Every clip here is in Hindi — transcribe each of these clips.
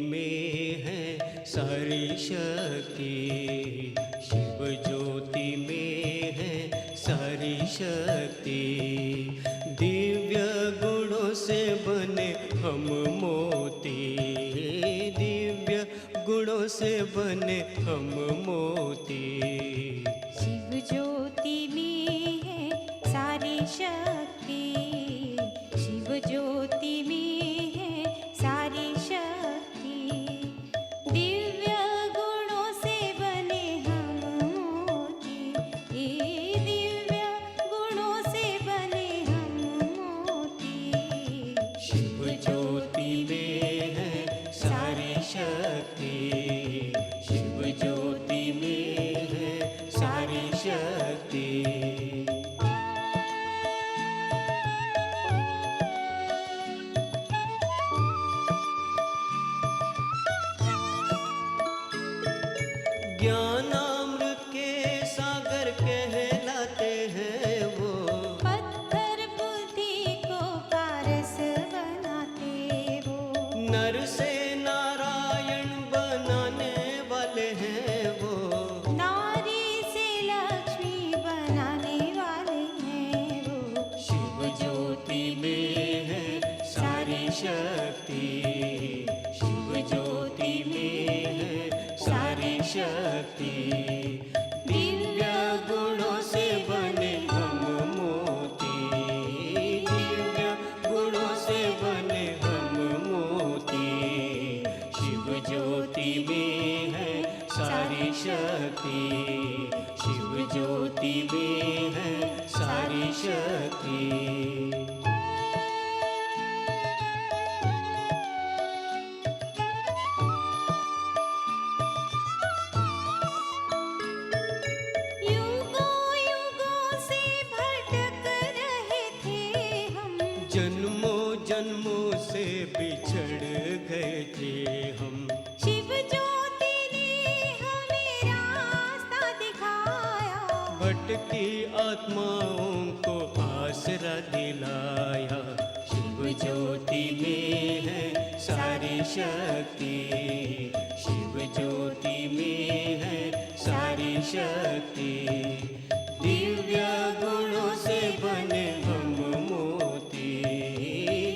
में है सारी शक्ति, शिव ज्योति में है सारी शक्ति। दिव्य गुणों से बने हम मोती, दिव्य गुणों से बने हम मोती। शिव ज्योति में है सारी शक्ति, शिव ज्योति में है सारी शक्ति। दिव्य गुणों से बने हम मोती, ये दिव्य गुणों से बने हम मोती। शिव ज्योति में है सारी शक्ति, शिव ज्योति में है सारी शक्ति। ज्ञानामृत के सागर कहलाते हैं वो, पत्थर बुद्धि को पारस बनाते वो। नर से नारायण बनाने वाले हैं वो, नारी से लक्ष्मी बनाने वाले हैं वो। शिव ज्योति में है सारी शक्ति, शिव ज्योति में है सारी शक्ति। दिव्य गुणों से बने हम मोती, दिव्य गुणों से बने हम मोती। शिव ज्योति में है सारी शक्ति, शिव ज्योति में है सारी शक्ति। युगों युगों से भटक रहे थे हम, जन्मों जन्मों से बिछड़ गए थे हम। शिव ज्योति ने हमें रास्ता दिखाया, भटकी आत्माओं को आसरा दिलाया। शिव ज्योति में है सारी शक्ति, शिव ज्योति में है सारी शक्ति। दिव्य गुणों से बने हम मोती,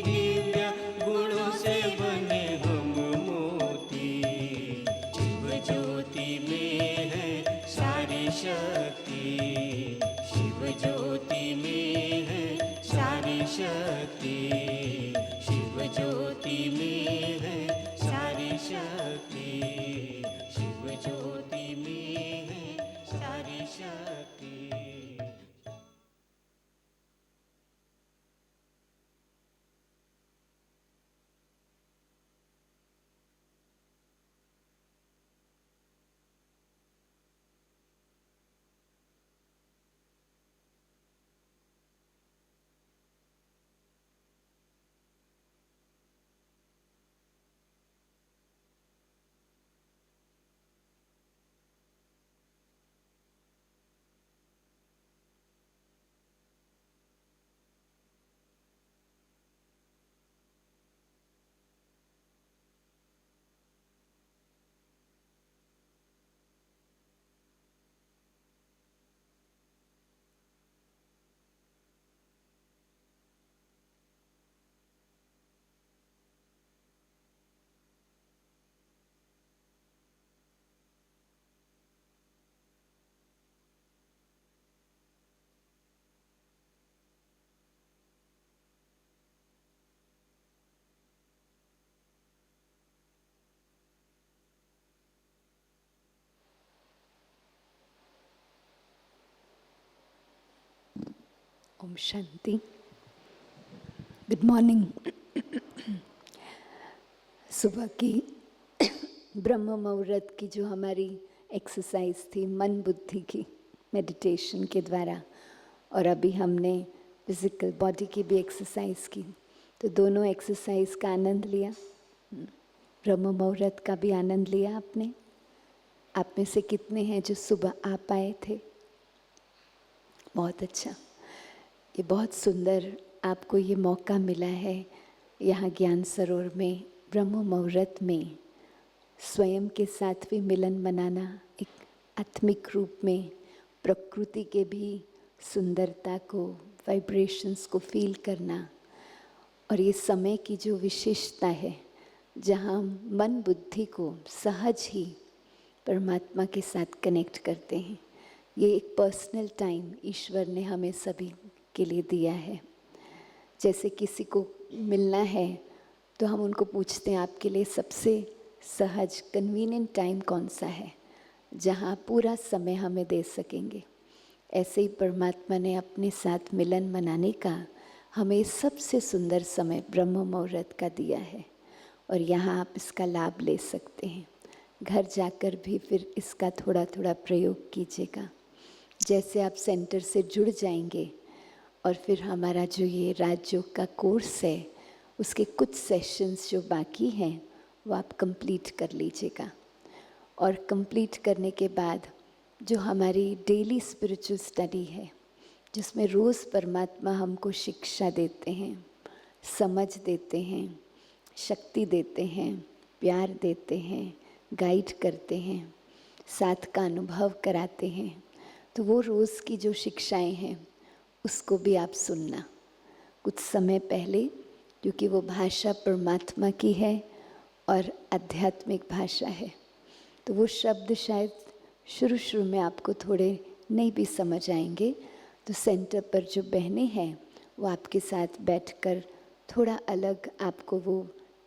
दिव्य गुणों से बने हम मोती। शिव ज्योति में है सारी शक्ति, शिव ज्योति में है सारी शक्ति। शिव ज्योति में है सारी शक्ति, शिव ज्योति में है सारी शक्ति। ओम शांति। Good morning. सुबह की ब्रह्म मुहूर्त की जो हमारी एक्सरसाइज थी मन बुद्धि की मेडिटेशन के द्वारा, और अभी हमने फिजिकल बॉडी की भी एक्सरसाइज की, तो दोनों एक्सरसाइज का आनंद लिया। ब्रह्म मुहूर्त का भी आनंद लिया आपने। आप में से कितने हैं जो सुबह आ पाए थे? बहुत अच्छा। ये बहुत सुंदर आपको ये मौका मिला है यहाँ ज्ञान सरोवर में ब्रह्म मुहूर्त में स्वयं के साथ भी मिलन मनाना, एक आत्मिक रूप में प्रकृति के भी सुंदरता को, वाइब्रेशंस को फील करना, और ये समय की जो विशेषता है जहाँ मन बुद्धि को सहज ही परमात्मा के साथ कनेक्ट करते हैं, ये एक पर्सनल टाइम ईश्वर ने हमें सभी के लिए दिया है। जैसे किसी को मिलना है तो हम उनको पूछते हैं आपके लिए सबसे सहज कन्वीनियंट टाइम कौन सा है जहाँ पूरा समय हमें दे सकेंगे। ऐसे ही परमात्मा ने अपने साथ मिलन मनाने का हमें सबसे सुंदर समय ब्रह्म मुहूर्त का दिया है, और यहाँ आप इसका लाभ ले सकते हैं। घर जाकर भी फिर इसका थोड़ा थोड़ा प्रयोग कीजिएगा। जैसे आप सेंटर से जुड़ जाएंगे और फिर हमारा जो ये राजयोग का कोर्स है उसके कुछ सेशंस जो बाकी हैं वो आप कंप्लीट कर लीजिएगा, और कंप्लीट करने के बाद जो हमारी डेली स्पिरिचुअल स्टडी है जिसमें रोज़ परमात्मा हमको शिक्षा देते हैं, समझ देते हैं, शक्ति देते हैं, प्यार देते हैं, गाइड करते हैं, साथ का अनुभव कराते हैं, तो वो रोज़ की जो शिक्षाएं हैं उसको भी आप सुनना कुछ समय पहले, क्योंकि वो भाषा परमात्मा की है और आध्यात्मिक भाषा है। तो वो शब्द शायद शुरू में आपको थोड़े नहीं भी समझ आएंगे, तो सेंटर पर जो बहनें हैं वो आपके साथ बैठकर थोड़ा अलग आपको वो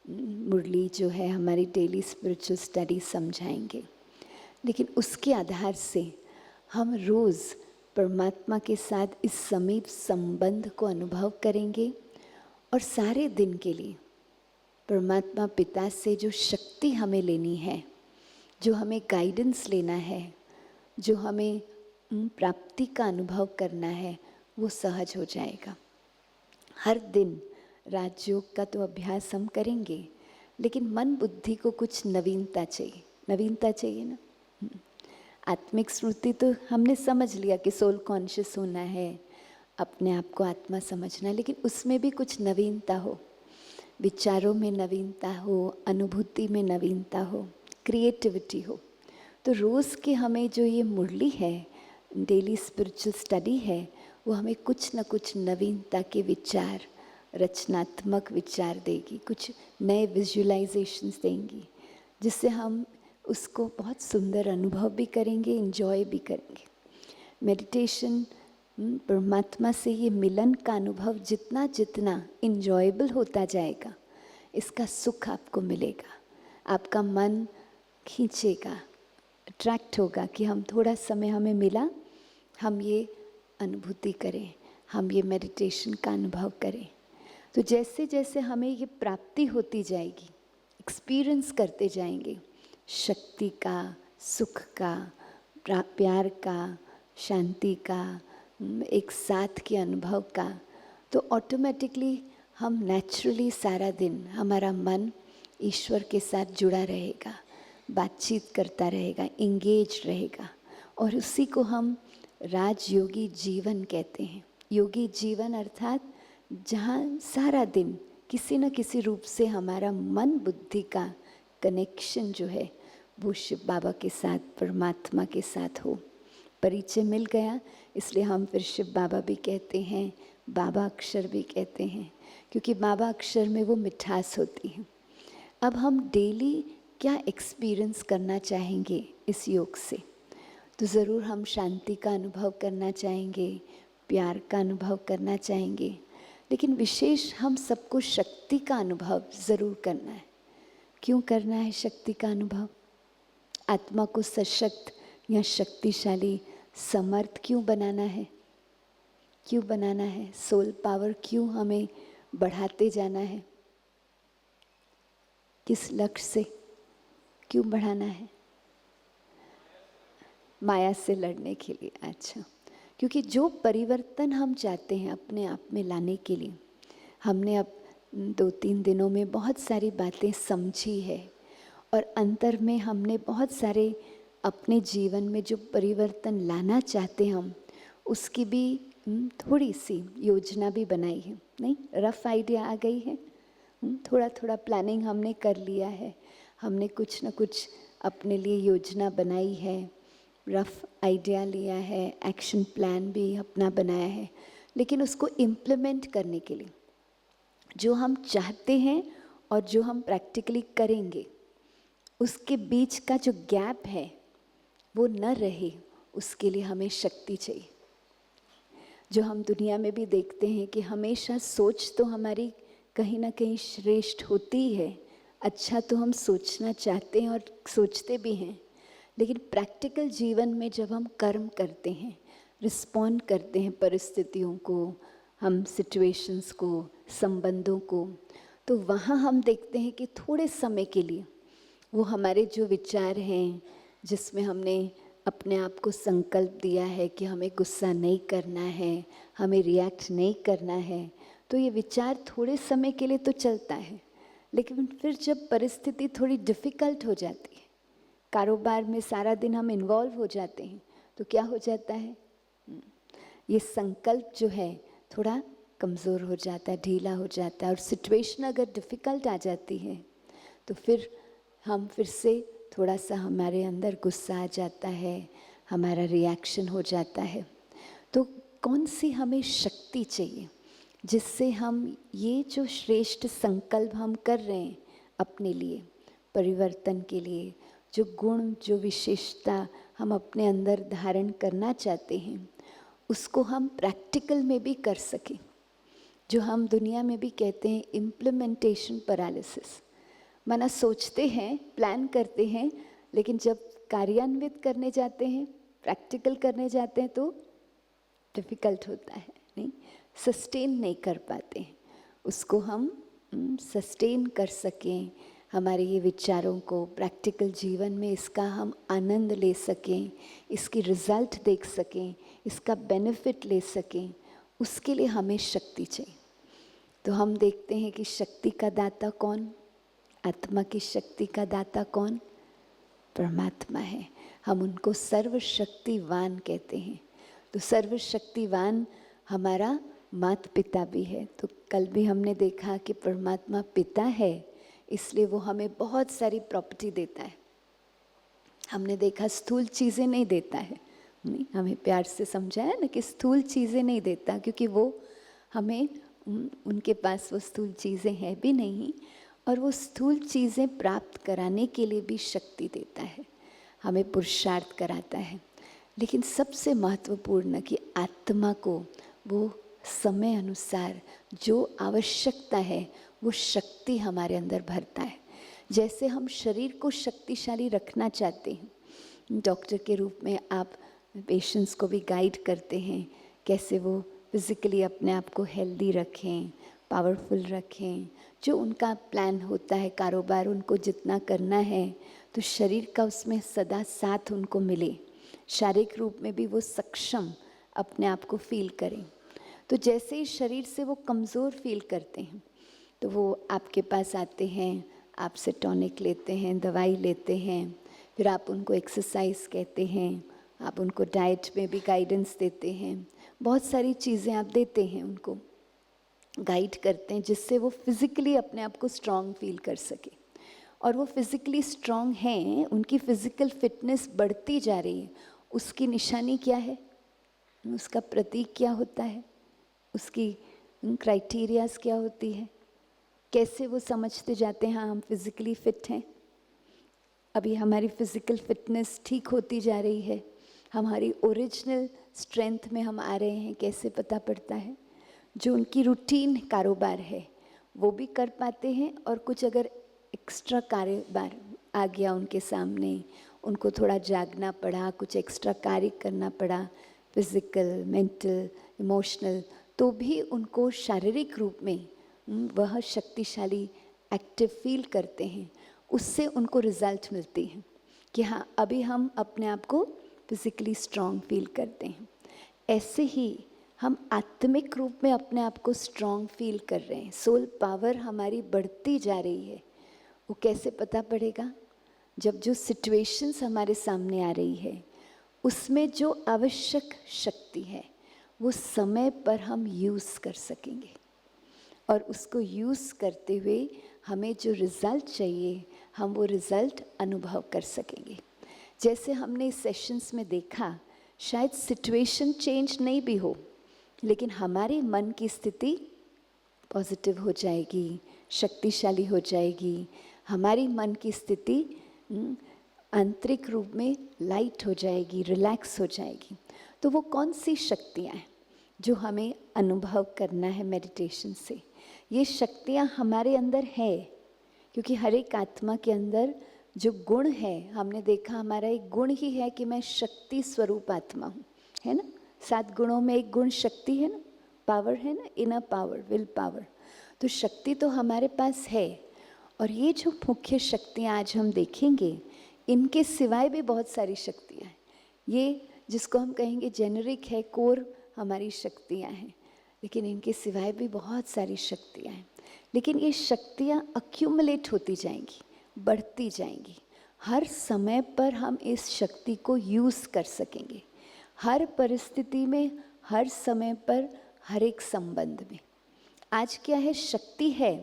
मुरली जो है हमारी डेली स्पिरिचुअल स्टडी समझाएंगे। लेकिन उसके आधार से हम रोज़ परमात्मा के साथ इस समीप संबंध को अनुभव करेंगे, और सारे दिन के लिए परमात्मा पिता से जो शक्ति हमें लेनी है, जो हमें गाइडेंस लेना है, जो हमें प्राप्ति का अनुभव करना है, वो सहज हो जाएगा। हर दिन राजयोग का तो अभ्यास हम करेंगे, लेकिन मन बुद्धि को कुछ नवीनता चाहिए। नवीनता चाहिए ना। आत्मिक स्मृति तो हमने समझ लिया कि सोल कॉन्शियस होना है, अपने आप को आत्मा समझना, लेकिन उसमें भी कुछ नवीनता हो, विचारों में नवीनता हो, अनुभूति में नवीनता हो, क्रिएटिविटी हो। तो रोज़ के हमें जो ये मुरली है, डेली स्पिरिचुअल स्टडी है, वो हमें कुछ न कुछ नवीनता के विचार, रचनात्मक विचार देगी, कुछ नए विजुअलाइजेशंस देंगी, जिससे हम उसको बहुत सुंदर अनुभव भी करेंगे, एंजॉय भी करेंगे। मेडिटेशन परमात्मा से ये मिलन का अनुभव जितना जितना इंजॉयबल होता जाएगा, इसका सुख आपको मिलेगा। आपका मन खींचेगा, अट्रैक्ट होगा कि हम थोड़ा समय हमें मिला, हम ये अनुभूति करें, हम ये मेडिटेशन का अनुभव करें। तो जैसे जैसे हमें ये प्राप्ति होती जाएगी, एक्सपीरियंस करते जाएंगे शक्ति का, सुख का, प्यार का, शांति का, एक साथ के अनुभव का, तो ऑटोमेटिकली हम नेचुरली सारा दिन हमारा मन ईश्वर के साथ जुड़ा रहेगा, बातचीत करता रहेगा, इंगेज रहेगा, और उसी को हम राजयोगी जीवन कहते हैं। योगी जीवन अर्थात जहाँ सारा दिन किसी न किसी रूप से हमारा मन बुद्धि का कनेक्शन जो है वो शिव बाबा के साथ, परमात्मा के साथ हो। परिचय मिल गया, इसलिए हम फिर शिव बाबा भी कहते हैं, बाबा अक्षर भी कहते हैं, क्योंकि बाबा अक्षर में वो मिठास होती है। अब हम डेली क्या एक्सपीरियंस करना चाहेंगे इस योग से, तो ज़रूर हम शांति का अनुभव करना चाहेंगे, प्यार का अनुभव करना चाहेंगे, लेकिन विशेष हम सबको शक्ति का अनुभव ज़रूर करना है। क्यों करना है शक्ति का अनुभव? आत्मा को सशक्त या शक्तिशाली, समर्थ क्यों बनाना है? क्यों बनाना है? सोल पावर क्यों हमें बढ़ाते जाना है? किस लक्ष्य से क्यों बढ़ाना है? माया से लड़ने के लिए। अच्छा, क्योंकि जो परिवर्तन हम चाहते हैं अपने आप में लाने के लिए, हमने अब 2-3 दिनों में बहुत सारी बातें समझी है, और अंतर में हमने बहुत सारे अपने जीवन में जो परिवर्तन लाना चाहते हैं हम, उसकी भी थोड़ी सी योजना भी बनाई है। नहीं, रफ आइडिया आ गई है, थोड़ा थोड़ा प्लानिंग हमने कर लिया है। हमने कुछ न कुछ अपने लिए योजना बनाई है, रफ आइडिया लिया है, एक्शन प्लान भी अपना बनाया है, लेकिन उसको इम्प्लीमेंट करने के लिए जो हम चाहते हैं और जो हम प्रैक्टिकली करेंगे उसके बीच का जो गैप है वो न रहे, उसके लिए हमें शक्ति चाहिए। जो हम दुनिया में भी देखते हैं कि हमेशा सोच तो हमारी कहीं ना कहीं श्रेष्ठ होती ही है, अच्छा तो हम सोचना चाहते हैं और सोचते भी हैं, लेकिन प्रैक्टिकल जीवन में जब हम कर्म करते हैं, रिस्पॉन्ड करते हैं परिस्थितियों को, हम सिचुएशंस को, संबंधों को, तो वहाँ हम देखते हैं कि थोड़े समय के लिए वो हमारे जो विचार हैं, जिसमें हमने अपने आप को संकल्प दिया है कि हमें गुस्सा नहीं करना है, हमें रिएक्ट नहीं करना है, तो ये विचार थोड़े समय के लिए तो चलता है, लेकिन फिर जब परिस्थिति थोड़ी डिफ़िकल्ट हो जाती है, कारोबार में सारा दिन हम इन्वॉल्व हो जाते हैं, तो क्या हो जाता है, ये संकल्प जो है थोड़ा कमज़ोर हो जाता है, ढीला हो जाता है, और सिचुएशन अगर डिफ़िकल्ट आ जाती है तो फिर हम फिर से थोड़ा सा हमारे अंदर गुस्सा आ जाता है, हमारा रिएक्शन हो जाता है। तो कौन सी हमें शक्ति चाहिए जिससे हम ये जो श्रेष्ठ संकल्प हम कर रहे हैं अपने लिए, परिवर्तन के लिए, जो गुण, जो विशेषता हम अपने अंदर धारण करना चाहते हैं, उसको हम प्रैक्टिकल में भी कर सकें। जो हम दुनिया में भी कहते हैं इम्प्लीमेंटेशन पैरालिसिस, माना सोचते हैं, प्लान करते हैं, लेकिन जब कार्यान्वित करने जाते हैं, प्रैक्टिकल करने जाते हैं तो डिफ़िकल्ट होता है, नहीं, सस्टेन नहीं कर पाते हैं। उसको हम सस्टेन कर सकें, हमारे ये विचारों को प्रैक्टिकल जीवन में इसका हम आनंद ले सकें, इसकी रिज़ल्ट देख सकें, इसका बेनिफिट ले सकें, उसके लिए हमें शक्ति चाहिए। तो हम देखते हैं कि शक्ति का दाता कौन, आत्मा की शक्ति का दाता कौन, परमात्मा है। हम उनको सर्वशक्तिवान कहते हैं। तो सर्वशक्तिवान हमारा माता पिता भी है। तो कल भी हमने देखा कि परमात्मा पिता है, इसलिए वो हमें बहुत सारी प्रॉपर्टी देता है। हमने देखा स्थूल चीज़ें नहीं देता है, नहीं, हमें प्यार से समझाया ना कि स्थूल चीज़ें नहीं देता, क्योंकि वो हमें उनके पास वो स्थूल चीज़ें हैं भी नहीं, और वो स्थूल चीज़ें प्राप्त कराने के लिए भी शक्ति देता है, हमें पुरुषार्थ कराता है। लेकिन सबसे महत्वपूर्ण कि आत्मा को वो समय अनुसार जो आवश्यकता है वो शक्ति हमारे अंदर भरता है। जैसे हम शरीर को शक्तिशाली रखना चाहते हैं, डॉक्टर के रूप में आप पेशेंट्स को भी गाइड करते हैं, कैसे वो फिज़िकली अपने आप को हेल्दी रखें, पावरफुल रखें, जो उनका प्लान होता है, कारोबार उनको जितना करना है, तो शरीर का उसमें सदा साथ उनको मिले, शारीरिक रूप में भी वो सक्षम अपने आप को फील करें। तो जैसे ही शरीर से वो कमज़ोर फील करते हैं तो वो आपके पास आते हैं, आपसे टॉनिक लेते हैं, दवाई लेते हैं, फिर आप उनको एक्सरसाइज कहते हैं, आप उनको डाइट में भी गाइडेंस देते हैं, बहुत सारी चीज़ें आप देते हैं, उनको गाइड करते हैं, जिससे वो फिज़िकली अपने आप को स्ट्रॉन्ग फील कर सके। और वो फिज़िकली स्ट्रॉन्ग हैं, उनकी फ़िज़िकल फिटनेस बढ़ती जा रही है। उसकी निशानी क्या है, उसका प्रतीक क्या होता है, उसकी क्राइटेरियाज क्या होती है, कैसे वो समझते जाते हैं हाँ हम फिज़िकली फ़िट हैं। अभी हमारी फ़िज़िकल फिटनेस ठीक होती जा रही है, हमारी ओरिजिनल स्ट्रेंथ में हम आ रहे हैं, कैसे पता पड़ता है, जो उनकी रूटीन कारोबार है वो भी कर पाते हैं, और कुछ अगर एक्स्ट्रा कारोबार आ गया उनके सामने, उनको थोड़ा जागना पड़ा, कुछ एक्स्ट्रा कार्य करना पड़ा, फिज़िकल, मेंटल, इमोशनल, तो भी उनको शारीरिक रूप में वह शक्तिशाली एक्टिव फील करते हैं। उससे उनको रिज़ल्ट मिलती है कि हाँ अभी हम अपने आप को फिज़िकली स्ट्रॉन्ग फील करते हैं। ऐसे ही हम आत्मिक रूप में अपने आप को स्ट्रॉन्ग फील कर रहे हैं, सोल पावर हमारी बढ़ती जा रही है। वो कैसे पता पड़ेगा, जब जो सिचुएशंस हमारे सामने आ रही है उसमें जो आवश्यक शक्ति है वो समय पर हम यूज़ कर सकेंगे, और उसको यूज़ करते हुए हमें जो रिज़ल्ट चाहिए, हम वो रिज़ल्ट अनुभव कर सकेंगे। जैसे हमने इस सेशंस में देखा, शायद सिचुएशन चेंज नहीं भी हो, लेकिन हमारे मन की स्थिति पॉजिटिव हो जाएगी, शक्तिशाली हो जाएगी। हमारी मन की स्थिति आंतरिक रूप में लाइट हो जाएगी, रिलैक्स हो जाएगी। तो वो कौन सी शक्तियाँ हैं जो हमें अनुभव करना है मेडिटेशन से? ये शक्तियाँ हमारे अंदर है, क्योंकि हर एक आत्मा के अंदर जो गुण है, हमने देखा हमारा एक गुण ही है कि मैं शक्ति स्वरूप आत्मा हूँ, है ना। 7 गुणों में एक गुण शक्ति है ना, पावर है ना, इनर पावर, विल पावर। तो शक्ति तो हमारे पास है। और ये जो मुख्य शक्तियाँ आज हम देखेंगे, इनके सिवाय भी बहुत सारी शक्तियाँ हैं। ये जिसको हम कहेंगे जेनरिक है, कोर हमारी शक्तियाँ हैं, लेकिन इनके सिवाय भी बहुत सारी शक्तियाँ हैं। लेकिन ये शक्तियाँ अक्यूमुलेट होती जाएंगी, बढ़ती जाएंगी। हर समय पर हम इस शक्ति को यूज़ कर सकेंगे, हर परिस्थिति में, हर समय पर, हर एक संबंध में। आज क्या है, शक्ति है,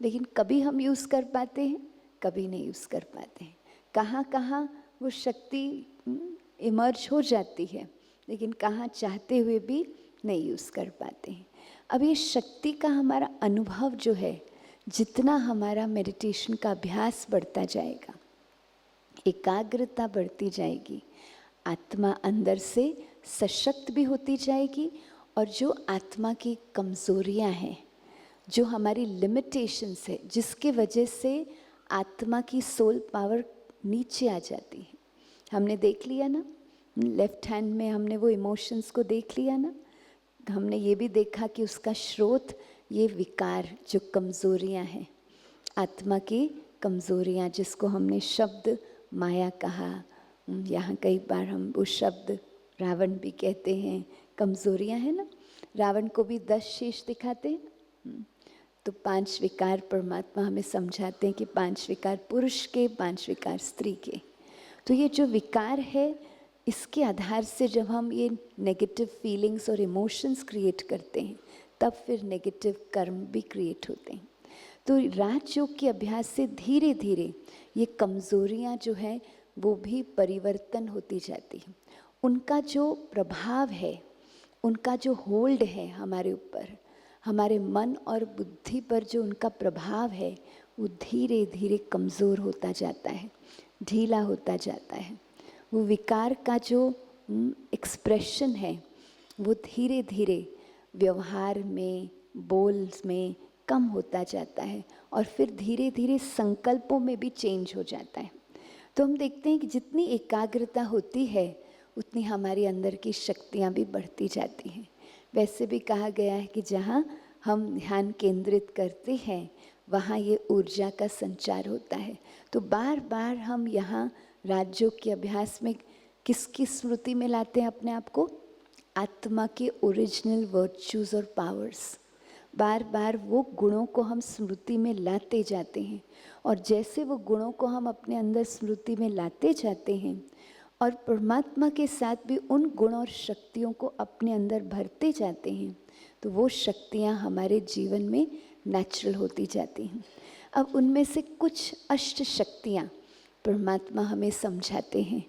लेकिन कभी हम यूज़ कर पाते हैं, कभी नहीं यूज़ कर पाते हैं। कहाँ कहाँ वो शक्ति इमर्ज हो जाती है, लेकिन कहाँ चाहते हुए भी नहीं यूज़ कर पाते हैं। अब ये शक्ति का हमारा अनुभव जो है, जितना हमारा मेडिटेशन का अभ्यास बढ़ता जाएगा, एकाग्रता बढ़ती जाएगी, आत्मा अंदर से सशक्त भी होती जाएगी। और जो आत्मा की कमज़ोरियाँ हैं, जो हमारी लिमिटेशंस है, जिसके वजह से आत्मा की सोल पावर नीचे आ जाती है। हमने देख लिया ना, लेफ्ट हैंड में हमने वो इमोशंस को देख लिया ना। हमने ये भी देखा कि उसका स्रोत ये विकार, जो कमज़ोरियाँ हैं, आत्मा की कमज़ोरियाँ, जिसको हमने शब्द माया कहा। यहाँ कई बार हम वो शब्द रावण भी कहते हैं, कमज़ोरियाँ हैं ना। रावण को भी 10 शीश दिखाते हैं। तो 5 विकार परमात्मा हमें समझाते हैं कि 5 विकार पुरुष के, 5 विकार स्त्री के। तो ये जो विकार है, इसके आधार से जब हम ये नेगेटिव फीलिंग्स और इमोशंस क्रिएट करते हैं, तब फिर नेगेटिव कर्म भी क्रिएट होते हैं। तो राजयोग के अभ्यास से धीरे धीरे ये कमज़ोरियाँ जो है वो भी परिवर्तन होती जाती हैं। उनका जो प्रभाव है, उनका जो होल्ड है हमारे ऊपर, हमारे मन और बुद्धि पर जो उनका प्रभाव है, वो धीरे धीरे कमज़ोर होता जाता है, ढीला होता जाता है। वो विकार का जो एक्सप्रेशन है, वो धीरे धीरे व्यवहार में, बोल में कम होता जाता है, और फिर धीरे धीरे संकल्पों में भी चेंज हो जाता है। तो हम देखते हैं कि जितनी एकाग्रता होती है, उतनी हमारे अंदर की शक्तियाँ भी बढ़ती जाती हैं। वैसे भी कहा गया है कि जहाँ हम ध्यान केंद्रित करते हैं, वहाँ ये ऊर्जा का संचार होता है। तो बार बार हम यहाँ राजयोग के अभ्यास में किसकी स्मृति में लाते हैं अपने आप को? आत्मा के ओरिजिनल वर्च्यूज़ और पावर्स। बार बार वो गुणों को हम स्मृति में लाते जाते हैं, और जैसे वो गुणों को हम अपने अंदर स्मृति में लाते जाते हैं और परमात्मा के साथ भी उन गुण और शक्तियों को अपने अंदर भरते जाते हैं, तो वो शक्तियाँ हमारे जीवन में नेचुरल होती जाती हैं। अब उनमें से कुछ अष्ट शक्तियाँ परमात्मा हमें समझाते हैं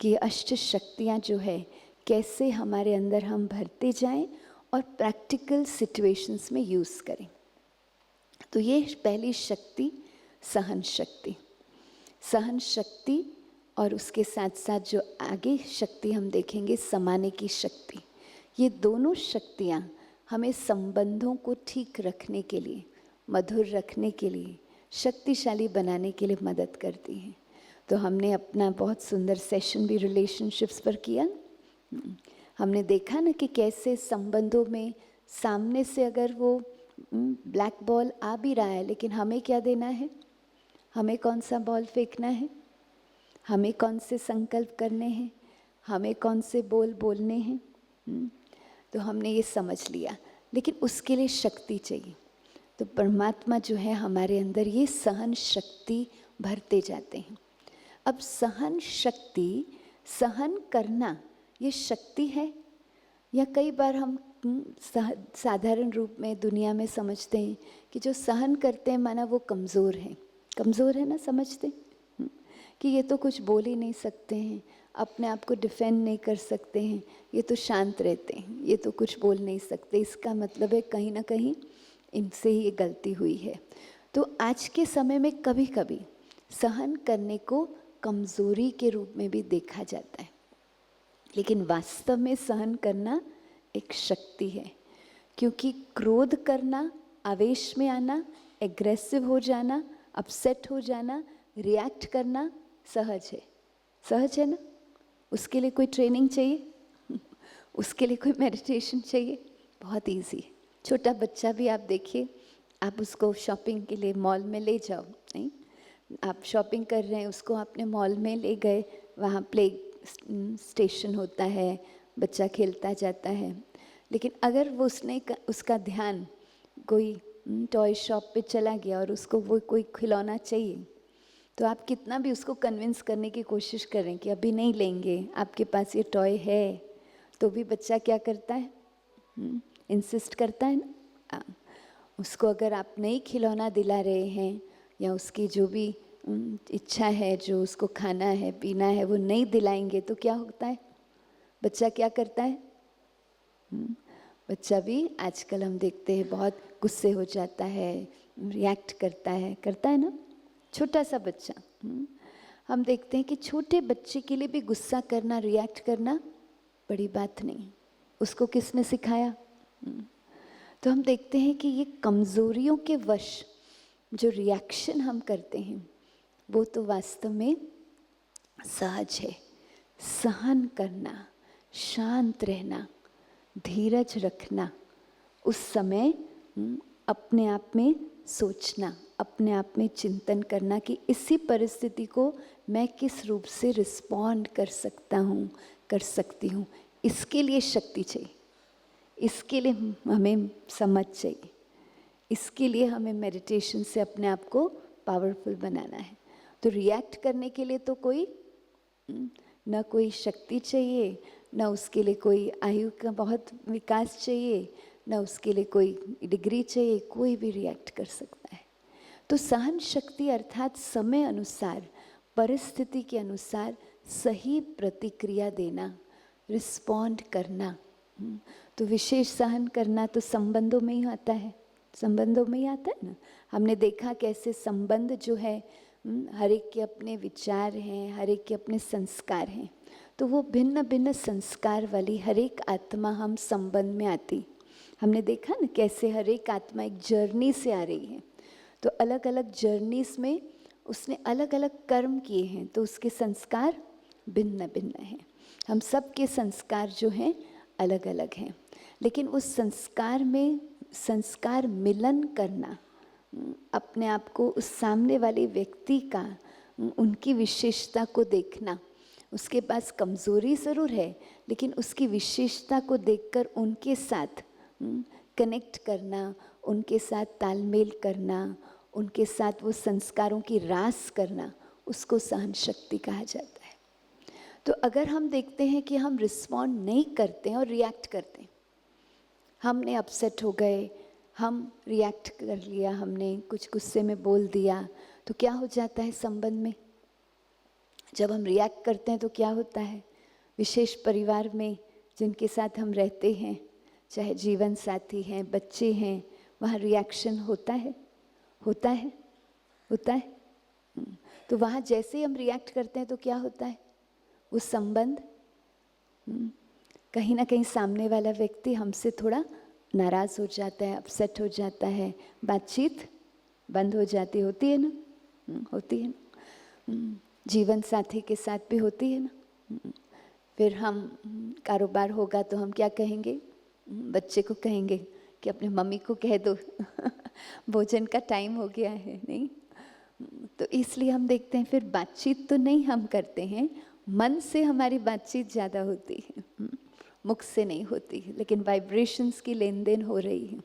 कि अष्ट शक्तियाँ जो है, कैसे हमारे अंदर हम भरते जाएं और प्रैक्टिकल सिचुएशंस में यूज़ करें। तो ये पहली शक्ति सहन शक्ति। सहन शक्ति, और उसके साथ साथ जो आगे शक्ति हम देखेंगे, समाने की शक्ति। ये दोनों शक्तियाँ हमें संबंधों को ठीक रखने के लिए, मधुर रखने के लिए, शक्तिशाली बनाने के लिए मदद करती हैं। तो हमने अपना बहुत सुंदर सेशन भी रिलेशनशिप्स पर किया। हमने देखा ना कि कैसे संबंधों में सामने से अगर वो ब्लैक बॉल आ भी रहा है, लेकिन हमें क्या देना है? हमें कौन सा बॉल फेंकना है? हमें कौन से संकल्प करने हैं? हमें कौन से बोल बोलने हैं? तो हमने ये समझ लिया, लेकिन उसके लिए शक्ति चाहिए। तो परमात्मा जो है हमारे अंदर ये सहन शक्ति भरते जाते हैं। अब सहन शक्ति, सहन करना ये शक्ति है, या कई बार हम साधारण रूप में दुनिया में समझते हैं कि जो सहन करते हैं माना वो कमज़ोर हैं, कमज़ोर है ना, समझते कि ये तो कुछ बोल ही नहीं सकते हैं, अपने आप को डिफेंड नहीं कर सकते हैं, ये तो शांत रहते हैं, ये तो कुछ बोल नहीं सकते, इसका मतलब है कहीं ना कहीं इनसे ही ये गलती हुई है। तो आज के समय में कभी कभी सहन करने को कमज़ोरी के रूप में भी देखा जाता है, लेकिन वास्तव में सहन करना एक शक्ति है। क्योंकि क्रोध करना, आवेश में आना, एग्रेसिव हो जाना, अपसेट हो जाना, रिएक्ट करना सहज है। सहज है ना? उसके लिए कोई ट्रेनिंग चाहिए? उसके लिए कोई मेडिटेशन चाहिए? बहुत इजी है। छोटा बच्चा भी आप देखिए, आप उसको शॉपिंग के लिए मॉल में ले जाओ, नहीं, आप शॉपिंग कर रहे हैं, उसको आपने मॉल में ले गए, वहाँ प्ले स्टेशन होता है, बच्चा खेलता जाता है, लेकिन अगर वो उसका ध्यान कोई टॉय शॉप पे चला गया और उसको वो कोई खिलौना चाहिए, तो आप कितना भी उसको कन्विंस करने की कोशिश करें कि अभी नहीं लेंगे, आपके पास ये टॉय है, तो भी बच्चा क्या करता है? इंसिस्ट करता है ना। उसको अगर आप नई खिलौना दिला रहे हैं या उसकी जो भी इच्छा है, जो उसको खाना है पीना है, वो नहीं दिलाएंगे तो क्या होता है? बच्चा क्या करता है? बच्चा भी आजकल हम देखते हैं बहुत गुस्से हो जाता है, रिएक्ट करता है ना, छोटा सा बच्चा। हम देखते हैं कि छोटे बच्चे के लिए भी गुस्सा करना, रिएक्ट करना बड़ी बात नहीं। उसको किसने सिखाया? तो हम देखते हैं कि ये कमज़ोरियों के वश जो रिएक्शन हम करते हैं वो तो वास्तव में सहज है। सहन करना, शांत रहना, धीरज रखना, उस समय अपने आप में सोचना, अपने आप में चिंतन करना कि इसी परिस्थिति को मैं किस रूप से रिस्पॉन्ड कर सकता हूँ, कर सकती हूँ। इसके लिए शक्ति चाहिए, इसके लिए हमें समझ चाहिए, इसके लिए हमें मेडिटेशन से अपने आप को पावरफुल बनाना है। तो रिएक्ट करने के लिए तो कोई न कोई शक्ति चाहिए, न उसके लिए कोई आयु का बहुत विकास चाहिए, न उसके लिए कोई डिग्री चाहिए, कोई भी रिएक्ट कर सकता है। तो सहन शक्ति अर्थात समय अनुसार, परिस्थिति के अनुसार सही प्रतिक्रिया देना, रिस्पॉन्ड करना। तो विशेष सहन करना तो संबंधों में ही आता है, संबंधों में ही आता है ना। हमने देखा कैसे संबंध जो है, हर एक के अपने विचार हैं, हर एक के अपने संस्कार हैं, तो वो भिन्न भिन्न संस्कार वाली हर एक आत्मा हम संबंध में आती। हमने देखा ना कैसे हर एक आत्मा एक जर्नी से आ रही है, तो अलग अलग जर्नीज में उसने अलग अलग कर्म किए हैं, तो उसके संस्कार भिन्न भिन्न हैं। हम सब के संस्कार जो हैं अलग अलग हैं, लेकिन उस संस्कार में संस्कार मिलन करना, अपने आप को उस सामने वाले व्यक्ति का, उनकी विशेषता को देखना, उसके पास कमज़ोरी ज़रूर है लेकिन उसकी विशेषता को देखकर उनके साथ कनेक्ट करना, उनके साथ तालमेल करना, उनके साथ वो संस्कारों की रास करना, उसको सहन शक्ति कहा जाता है। तो अगर हम देखते हैं कि हम रिस्पॉन्ड नहीं करते हैं और रिएक्ट करते हैं, हमने अपसेट हो गए, हम रिएक्ट कर लिया, हमने कुछ गुस्से में बोल दिया, तो क्या हो जाता है संबंध में? जब हम रिएक्ट करते हैं तो क्या होता है? विशेष परिवार में जिनके साथ हम रहते हैं, चाहे जीवन साथी हैं, बच्चे हैं, वहाँ रिएक्शन होता है, होता है, होता है। तो वहाँ जैसे ही हम रिएक्ट करते हैं तो क्या होता है? वो संबंध कहीं ना कहीं सामने वाला व्यक्ति हमसे थोड़ा नाराज़ हो जाता है, अपसेट हो जाता है, बातचीत बंद हो जाती होती है ना, होती है ना। जीवन साथी के साथ भी होती है ना। फिर हम कारोबार होगा तो हम क्या कहेंगे? बच्चे को कहेंगे कि अपने मम्मी को कह दो भोजन का टाइम हो गया है, नहीं? तो इसलिए हम देखते हैं फिर बातचीत तो नहीं हम करते हैं, मन से हमारी बातचीत ज़्यादा होती है, मुख से नहीं होती, लेकिन वाइब्रेशंस की लेन देन हो रही है।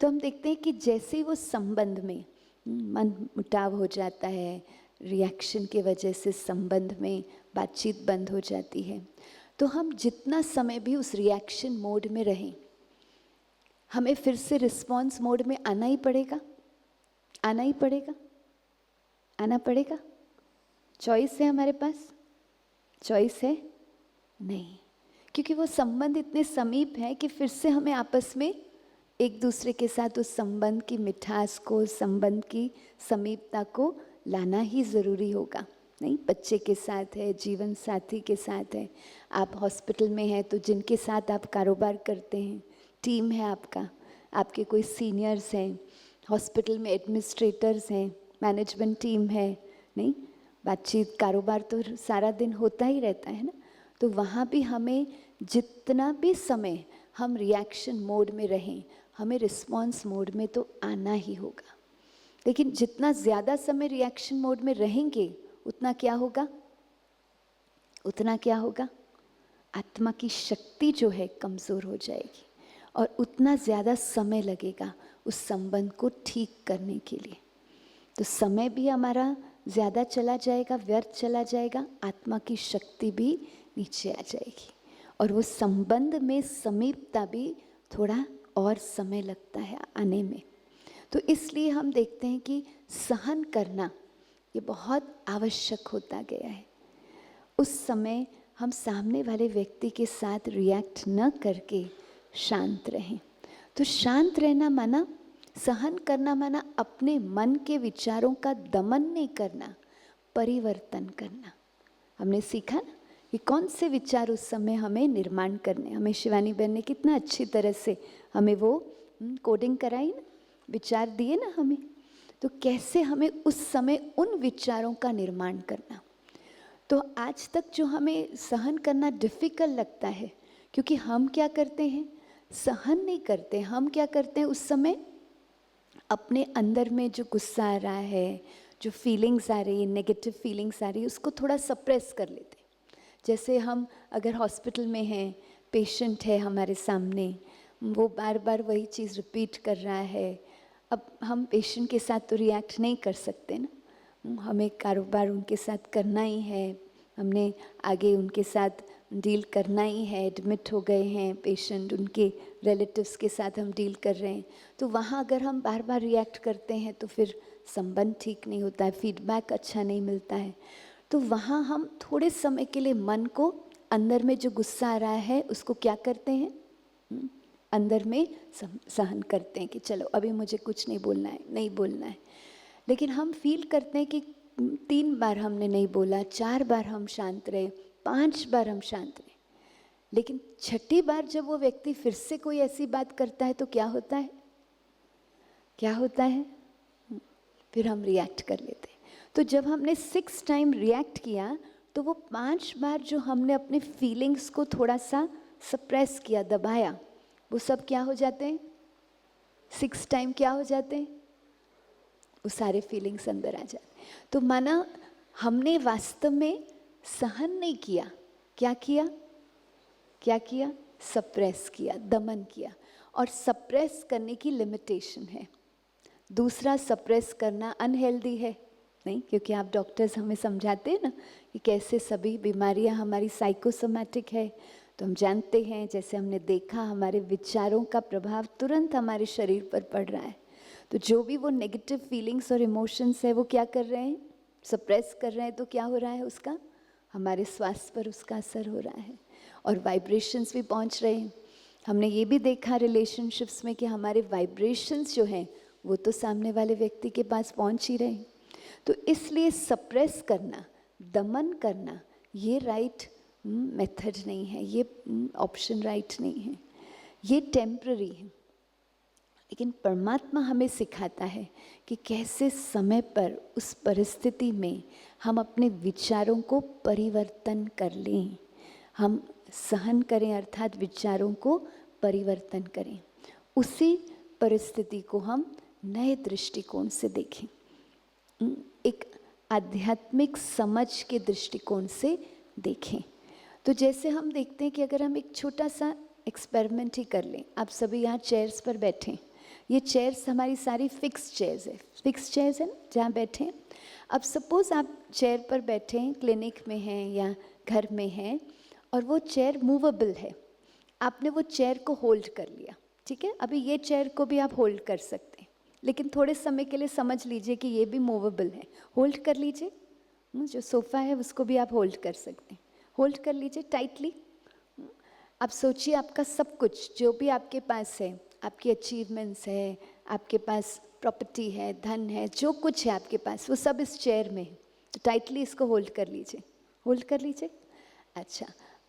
तो हम देखते हैं कि जैसे वो संबंध में मन मुटाव हो जाता है, रिएक्शन के वजह से संबंध में बातचीत बंद हो जाती है, तो हम जितना समय भी उस रिएक्शन मोड में रहें, हमें फिर से रिस्पॉन्स मोड में आना ही पड़ेगा, आना ही पड़ेगा। आना पड़ेगा? चॉइस है हमारे पास? चॉइस है नहीं, क्योंकि वो संबंध इतने समीप है कि फिर से हमें आपस में एक दूसरे के साथ उस संबंध की मिठास को, उस संबंध की समीपता को लाना ही ज़रूरी होगा। नहीं, बच्चे के साथ है, जीवन साथी के साथ है, आप हॉस्पिटल में हैं तो जिनके साथ आप कारोबार करते हैं, टीम है आपका, आपके कोई सीनियर्स हैं, हॉस्पिटल में एडमिनिस्ट्रेटर्स हैं, मैनेजमेंट टीम है, नहीं, बातचीत कारोबार तो सारा दिन होता ही रहता है ना। तो वहाँ भी हमें जितना भी समय हम रिएक्शन मोड में रहें, हमें रिस्पॉन्स मोड में तो आना ही होगा। लेकिन जितना ज़्यादा समय रिएक्शन मोड में रहेंगे उतना क्या होगा? उतना क्या होगा? आत्मा की शक्ति जो है कमज़ोर हो जाएगी और उतना ज़्यादा समय लगेगा उस संबंध को ठीक करने के लिए। तो समय भी हमारा ज़्यादा चला जाएगा, व्यर्थ चला जाएगा, आत्मा की शक्ति भी नीचे आ जाएगी और वो संबंध में समीपता भी थोड़ा और समय लगता है आने में। तो इसलिए हम देखते हैं कि सहन करना ये बहुत आवश्यक होता गया है। उस समय हम सामने वाले व्यक्ति के साथ रिएक्ट न करके शांत रहें। तो शांत रहना माना, सहन करना माना अपने मन के विचारों का दमन नहीं करना, परिवर्तन करना। हमने सीखा ना कि कौन से विचार उस समय हमें निर्माण करने। हमें शिवानी बहन ने कितना अच्छी तरह से हमें वो कोडिंग कराई ना, विचार दिए ना हमें। तो कैसे हमें उस समय उन विचारों का निर्माण करना। तो आज तक जो हमें सहन करना डिफ़िकल्ट लगता है, क्योंकि हम क्या करते हैं, सहन नहीं करते। हम क्या करते हैं, उस समय अपने अंदर में जो गुस्सा आ रहा है, जो फीलिंग्स आ रही है, नेगेटिव फीलिंग्स आ रही है, उसको थोड़ा सप्रेस कर लेते हैं। जैसे हम अगर हॉस्पिटल में हैं, पेशेंट है हमारे सामने, वो बार बार वही चीज़ रिपीट कर रहा है, अब हम पेशेंट के साथ तो रिएक्ट नहीं कर सकते ना, हमें कारोबार उनके साथ करना ही है, हमने आगे उनके साथ डील करना ही है। एडमिट हो गए हैं पेशेंट, उनके रिलेटिव्स के साथ हम डील कर रहे हैं। तो वहाँ अगर हम बार बार रिएक्ट करते हैं तो फिर संबंध ठीक नहीं होता है, फीडबैक अच्छा नहीं मिलता है। तो वहाँ हम थोड़े समय के लिए मन को, अंदर में जो गुस्सा आ रहा है उसको क्या करते हैं, अंदर में सहन करते हैं कि चलो अभी मुझे कुछ नहीं बोलना है, नहीं बोलना है। लेकिन हम फील करते हैं कि 3 बार हमने नहीं बोला, 4 बार हम शांत रहे, 5 बार हम शांत रहे, लेकिन 6ठी बार जब वो व्यक्ति फिर से कोई ऐसी बात करता है तो क्या होता है, क्या होता है, फिर हम रिएक्ट कर लेते हैं। तो जब हमने 6 टाइम रिएक्ट किया तो वो 5 बार जो हमने अपने फीलिंग्स को थोड़ा सा सप्रेस किया, दबाया, वो सब क्या हो जाते हैं, 6 टाइम क्या हो जाते हैं, वो सारे फीलिंग्स अंदर आ जाते हैं। तो माना हमने वास्तव में सहन नहीं किया, क्या किया, क्या किया, सप्रेस किया, दमन किया। और सप्रेस करने की लिमिटेशन है। दूसरा, सप्रेस करना अनहेल्दी है नहीं, क्योंकि आप डॉक्टर्स हमें समझाते हैं ना कि कैसे सभी बीमारियां हमारी साइकोसोमैटिक है। तो हम जानते हैं, जैसे हमने देखा, हमारे विचारों का प्रभाव तुरंत हमारे शरीर पर पड़ रहा है। तो जो भी वो नेगेटिव फीलिंग्स और इमोशंस है वो क्या कर रहे हैं, सप्रेस कर रहे हैं। तो क्या हो रहा है, उसका हमारे स्वास्थ्य पर उसका असर हो रहा है और वाइब्रेशंस भी पहुंच रहे हैं। हमने ये भी देखा रिलेशनशिप्स में कि हमारे वाइब्रेशंस जो हैं वो तो सामने वाले व्यक्ति के पास पहुंच ही रहे हैं। तो इसलिए सप्रेस करना, दमन करना, ये राइट मेथड नहीं है, ये ऑप्शन राइट नहीं है, ये टेम्पररी है। लेकिन परमात्मा हमें सिखाता है कि कैसे समय पर उस परिस्थिति में हम अपने विचारों को परिवर्तन कर लें, हम सहन करें, अर्थात विचारों को परिवर्तन करें, उसी परिस्थिति को हम नए दृष्टिकोण से देखें, एक आध्यात्मिक समझ के दृष्टिकोण से देखें। तो जैसे हम देखते हैं कि अगर हम एक छोटा सा एक्सपेरिमेंट ही कर लें, आप सभी यहाँ चेयर्स पर बैठें, ये चेयर्स हमारी सारी फिक्स चेयर्स है, फिक्स चेयर्स है ना जहाँ बैठे हैं। अब सपोज़ आप चेयर पर बैठे हैं, क्लिनिक में हैं या घर में हैं, और वो चेयर मूवेबल है, आपने वो चेयर को होल्ड कर लिया, ठीक है। अभी ये चेयर को भी आप होल्ड कर सकते हैं, लेकिन थोड़े समय के लिए समझ लीजिए कि ये भी मूवेबल है, होल्ड कर लीजिए। जो सोफ़ा है उसको भी आप होल्ड कर सकते हैं, होल्ड कर लीजिए टाइटली। आप सोचिए आपका सब कुछ जो भी आपके पास है, आपकी अचीवमेंट्स है, आपके पास प्रॉपर्टी है, धन है, जो कुछ है आपके पास वो सब इस चेयर में है। तो टाइटली इसको होल्ड कर लीजिए, होल्ड कर लीजिए। अच्छा,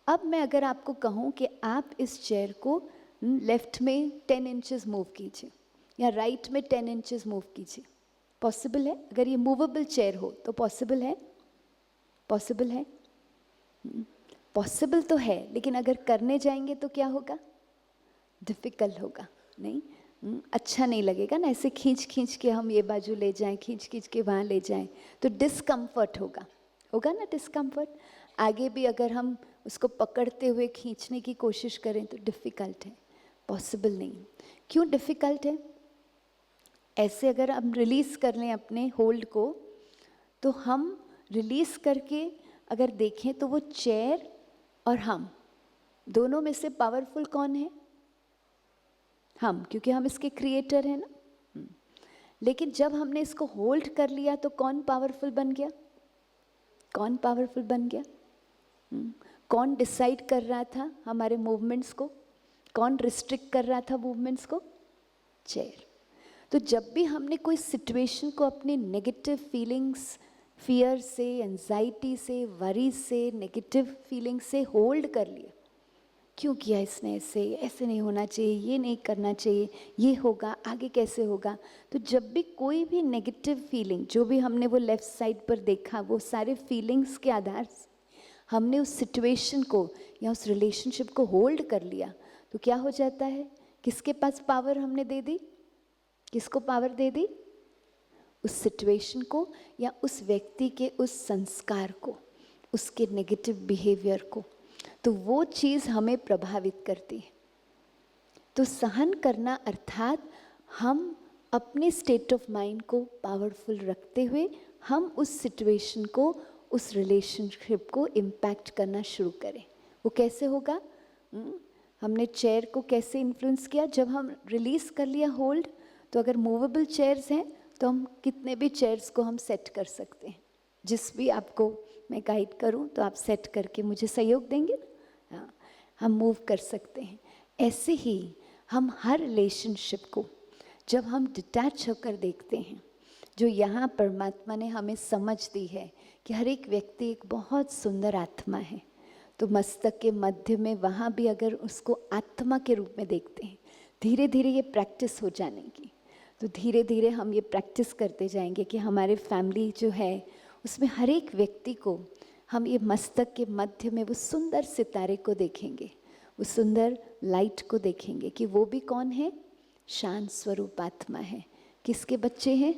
अब मैं अगर आपको कहूँ कि आप इस चेयर को लेफ्ट में 10 इंचेस मूव कीजिए या राइट में 10 इंचेस मूव कीजिए, पॉसिबल है? अगर ये मूवेबल चेयर हो तो पॉसिबल है? पॉसिबल है? पॉसिबल तो है, लेकिन अगर करने जाएंगे तो क्या होगा? डिफ़िकल्ट होगा, नहीं? अच्छा नहीं लगेगा ना, ऐसे खींच खींच के हम ये बाजू ले जाएं, खींच खींच के वहाँ ले जाएं, तो डिस्कम्फर्ट होगा, होगा ना डिस्कम्फर्ट। आगे भी अगर हम उसको पकड़ते हुए खींचने की कोशिश करें तो डिफ़िकल्ट है, पॉसिबल नहीं। क्यों डिफ़िकल्ट है? ऐसे अगर हम रिलीज़ कर लें अपने होल्ड को, तो हम रिलीज़ करके अगर देखें तो वो चेयर और हम दोनों में से पावरफुल कौन है? हम, क्योंकि हम इसके क्रिएटर हैं ना। लेकिन जब हमने इसको होल्ड कर लिया तो कौन पावरफुल बन गया? कौन पावरफुल बन गया? कौन डिसाइड कर रहा था हमारे मूवमेंट्स को? कौन रिस्ट्रिक्ट कर रहा था मूवमेंट्स को? चेयर। तो जब भी हमने कोई सिचुएशन को अपने नेगेटिव फीलिंग्स, फियर से, एंजाइटी से, वरी से, नेगेटिव फीलिंग से होल्ड कर लिया, क्यों किया इसने ऐसे, ऐसे नहीं होना चाहिए, ये नहीं करना चाहिए, ये होगा, आगे कैसे होगा। तो जब भी कोई भी नेगेटिव फीलिंग, जो भी हमने वो लेफ़्ट साइड पर देखा, वो सारे फीलिंग्स के आधार से हमने उस सिचुएशन को या उस रिलेशनशिप को होल्ड कर लिया, तो क्या हो जाता है? किसके पास पावर हमने दे दी? किसको पावर दे दी? उस सिचुएशन को या उस व्यक्ति के उस संस्कार को, उसके नेगेटिव बिहेवियर को। तो वो चीज़ हमें प्रभावित करती है। तो सहन करना अर्थात हम अपने स्टेट ऑफ माइंड को पावरफुल रखते हुए हम उस सिचुएशन को, उस रिलेशनशिप को इम्पैक्ट करना शुरू करें। वो कैसे होगा? हमने चेयर को कैसे इन्फ्लुएंस किया? जब हम रिलीज़ कर लिया होल्ड, तो अगर मूवेबल चेयर्स हैं तो हम कितने भी चेयर्स को हम सेट कर सकते हैं। जिस भी आपको मैं गाइड करूं तो आप सेट करके मुझे सहयोग देंगे। हाँ, हम मूव कर सकते हैं। ऐसे ही हम हर रिलेशनशिप को जब हम डिटैच होकर देखते हैं, जो यहाँ परमात्मा ने हमें समझ दी है कि हर एक व्यक्ति एक बहुत सुंदर आत्मा है, तो मस्तक के मध्य में वहाँ भी अगर उसको आत्मा के रूप में देखते हैं, धीरे धीरे ये प्रैक्टिस हो जाने की, तो धीरे धीरे हम ये प्रैक्टिस करते जाएंगे कि हमारे फैमिली जो है उसमें हर एक व्यक्ति को हम ये मस्तक के मध्य में वो सुंदर सितारे को देखेंगे, वो सुंदर लाइट को देखेंगे कि वो भी कौन है? शांत स्वरूप आत्मा है। किसके बच्चे हैं?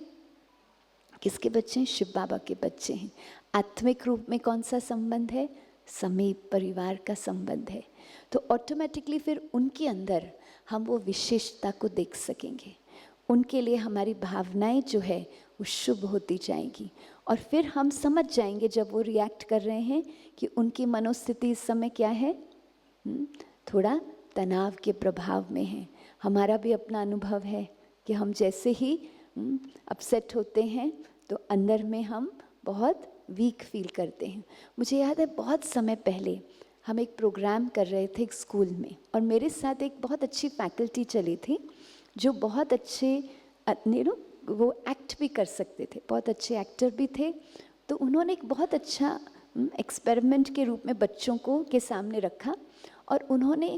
किसके बच्चे हैं? शिव बाबा के बच्चे हैं। आत्मिक रूप में कौन सा संबंध है? समीप परिवार का संबंध है। तो ऑटोमेटिकली फिर उनके अंदर हम वो विशेषता को देख सकेंगे। उनके लिए हमारी भावनाएं जो है वो शुभ होती जाएंगी, और फिर हम समझ जाएंगे जब वो रिएक्ट कर रहे हैं कि उनकी मनोस्थिति इस समय क्या है, थोड़ा तनाव के प्रभाव में है। हमारा भी अपना अनुभव है कि हम जैसे ही अपसेट होते हैं तो अंदर में हम बहुत वीक फील करते हैं। मुझे याद है बहुत समय पहले हम एक प्रोग्राम कर रहे थे एक स्कूल में, और मेरे साथ एक बहुत अच्छी फैकल्टी चली थी जो बहुत अच्छे वो एक्ट भी कर सकते थे, बहुत अच्छे एक्टर भी थे। तो उन्होंने एक बहुत अच्छा एक्सपेरिमेंट के रूप में बच्चों को के सामने रखा, और उन्होंने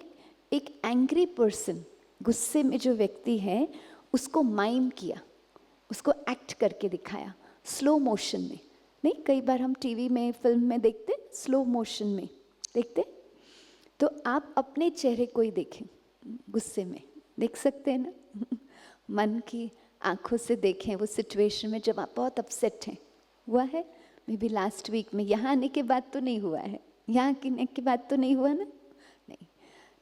एक एंग्री पर्सन, गुस्से में जो व्यक्ति है, उसको माइम किया, उसको एक्ट करके दिखाया स्लो मोशन में। नहीं, कई बार हम टीवी में, फिल्म में देखते, स्लो मोशन में देखते। तो आप अपने चेहरे को ही देखें, गुस्से में देख सकते हैं ना, मन की आंखों से देखें वो सिचुएशन में जब आप बहुत अपसेट हैं। हुआ है मे बी लास्ट वीक में, यहाँ आने के बाद तो नहीं हुआ है, यहाँ आने के बाद तो नहीं हुआ ना, नहीं,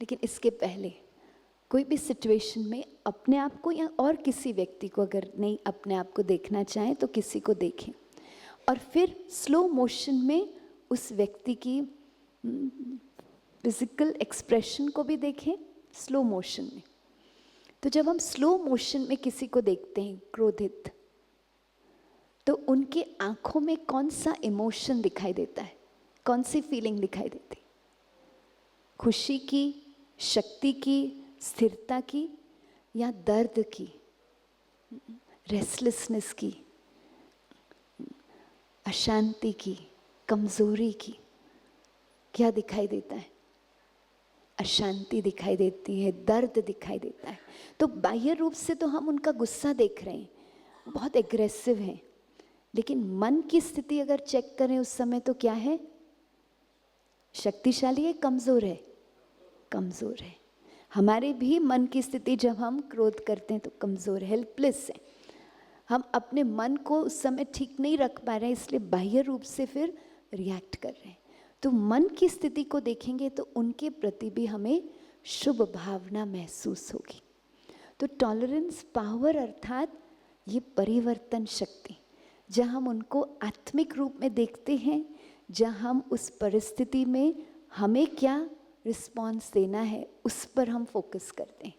लेकिन इसके पहले कोई भी सिचुएशन में अपने आप को या और किसी व्यक्ति को अगर नहीं अपने आप को देखना चाहें तो किसी को देखें, और फिर स्लो मोशन में उस व्यक्ति की फिजिकल एक्सप्रेशन को भी देखें स्लो मोशन में। तो जब हम स्लो मोशन में किसी को देखते हैं क्रोधित, तो उनकी आंखों में कौन सा इमोशन दिखाई देता है, कौन सी फीलिंग दिखाई देती? खुशी की, शक्ति की, स्थिरता की, या दर्द की, रेस्टलेसनेस की, अशांति की, कमजोरी की? क्या दिखाई देता है? अशांति दिखाई देती है, दर्द दिखाई देता है। तो बाह्य रूप से तो हम उनका गुस्सा देख रहे हैं, बहुत एग्रेसिव हैं, लेकिन मन की स्थिति अगर चेक करें उस समय तो क्या है? शक्तिशाली है, कमजोर है? कमजोर है। हमारे भी मन की स्थिति जब हम क्रोध करते हैं तो कमजोर, हेल्पलेस है। हम अपने मन को उस समय ठीक नहीं रख पा रहे हैं, इसलिए बाह्य रूप से फिर रिएक्ट कर रहे हैं। तो मन की स्थिति को देखेंगे तो उनके प्रति भी हमें शुभ भावना महसूस होगी। तो टॉलरेंस पावर अर्थात ये परिवर्तन शक्ति, जहाँ हम उनको आत्मिक रूप में देखते हैं, जहाँ हम उस परिस्थिति में हमें क्या रिस्पॉन्स देना है उस पर हम फोकस करते हैं।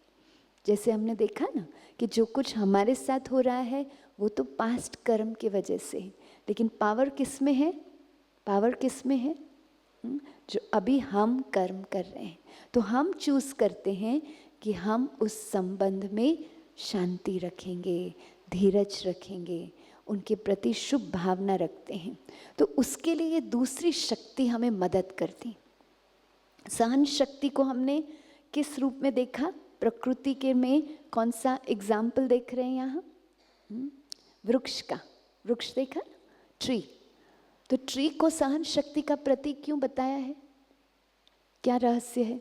जैसे हमने देखा ना कि जो कुछ हमारे साथ हो रहा है वो तो पास्ट कर्म की वजह से है, लेकिन पावर किस में है? पावर किस में है? जो अभी हम कर्म कर रहे हैं। तो हम चूज करते हैं कि हम उस संबंध में शांति रखेंगे, धीरज रखेंगे, उनके प्रति शुभ भावना रखते हैं। तो उसके लिए दूसरी शक्ति हमें मदद करती। सहन शक्ति को हमने किस रूप में देखा? प्रकृति के में कौन सा एग्जाम्पल देख रहे हैं यहाँ? वृक्ष का, वृक्ष देखा, ट्री। तो ट्री को सहन शक्ति का प्रतीक क्यों बताया है? क्या रहस्य है?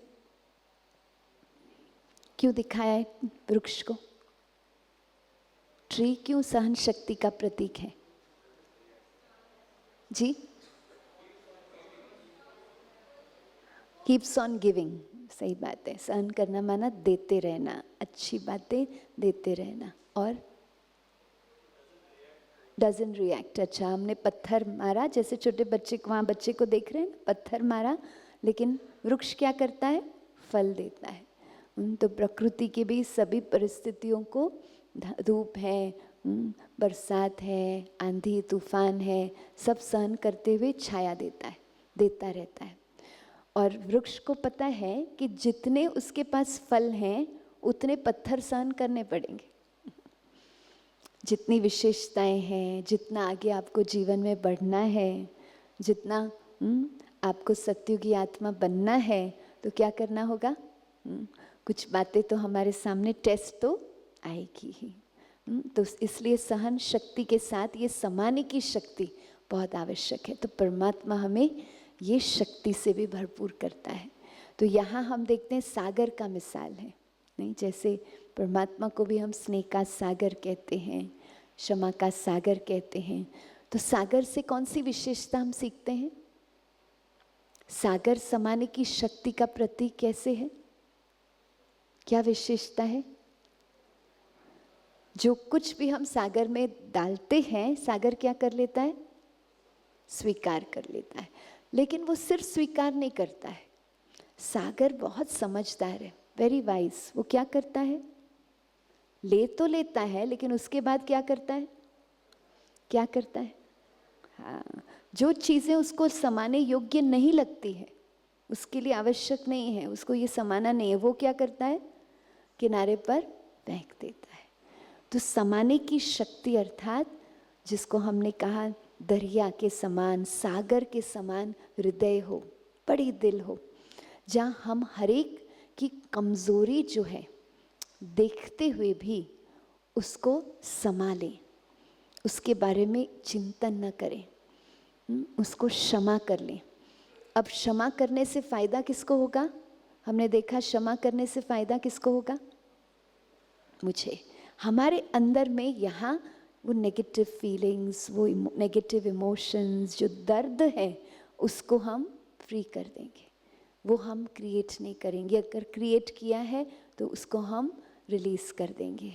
क्यों दिखाया है वृक्ष को? ट्री क्यों सहन शक्ति का प्रतीक है? जी, कीप्स ऑन गिविंग, सही बात है। सहन करना माना देते रहना, अच्छी बातें देते रहना, और डजन रिएक्ट। अच्छा, हमने पत्थर मारा, जैसे छोटे बच्चे को, वहाँ बच्चे को देख रहे हैं, पत्थर मारा, लेकिन वृक्ष क्या करता है? फल देता है। तो प्रकृति के भी सभी परिस्थितियों को, धूप है, बरसात है, आंधी तूफान है, सब सहन करते हुए छाया देता है, देता रहता है। और वृक्ष को पता है कि जितने उसके पास फल हैं उतने पत्थर सहन करने पड़ेंगे। जितनी विशेषताएं हैं, जितना आगे आपको जीवन में बढ़ना है, जितना आपको सत्युगी आत्मा बनना है, तो क्या करना होगा? कुछ बातें तो हमारे सामने टेस्ट तो आएगी ही। तो इसलिए सहन शक्ति के साथ ये समाने की शक्ति बहुत आवश्यक है। तो परमात्मा हमें ये शक्ति से भी भरपूर करता है। तो यहाँ हम देखते हैं सागर का मिसाल है, नहीं? जैसे परमात्मा को भी हम स्नेह का सागर कहते हैं, क्षमा का सागर कहते हैं। तो सागर से कौन सी विशेषता हम सीखते हैं? सागर समाने की शक्ति का प्रतीक कैसे है? क्या विशेषता है? जो कुछ भी हम सागर में डालते हैं, सागर क्या कर लेता है? स्वीकार कर लेता है। लेकिन वो सिर्फ स्वीकार नहीं करता है, सागर बहुत समझदार है, वेरी वाइज। वो क्या करता है? ले तो लेता है, लेकिन उसके बाद क्या करता है? क्या करता है? हाँ, जो चीज़ें उसको समाने योग्य नहीं लगती है, उसके लिए आवश्यक नहीं है, उसको ये समाना नहीं है, वो क्या करता है? किनारे पर फेंक देता है। तो समाने की शक्ति अर्थात जिसको हमने कहा दरिया के समान, सागर के समान हृदय हो, बड़ी दिल हो, जहाँ हम हरेक की कमज़ोरी जो है देखते हुए भी उसको समा लें, उसके बारे में चिंतन न करें, उसको क्षमा कर लें। अब क्षमा करने से फ़ायदा किसको होगा? हमने देखा क्षमा करने से फ़ायदा किसको होगा? मुझे। हमारे अंदर में यहाँ वो नेगेटिव फीलिंग्स, वो नेगेटिव इमोशंस, जो दर्द है, उसको हम फ्री कर देंगे। वो हम क्रिएट नहीं करेंगे। अगर क्रिएट किया है तो उसको हम रिलीज़ कर देंगे,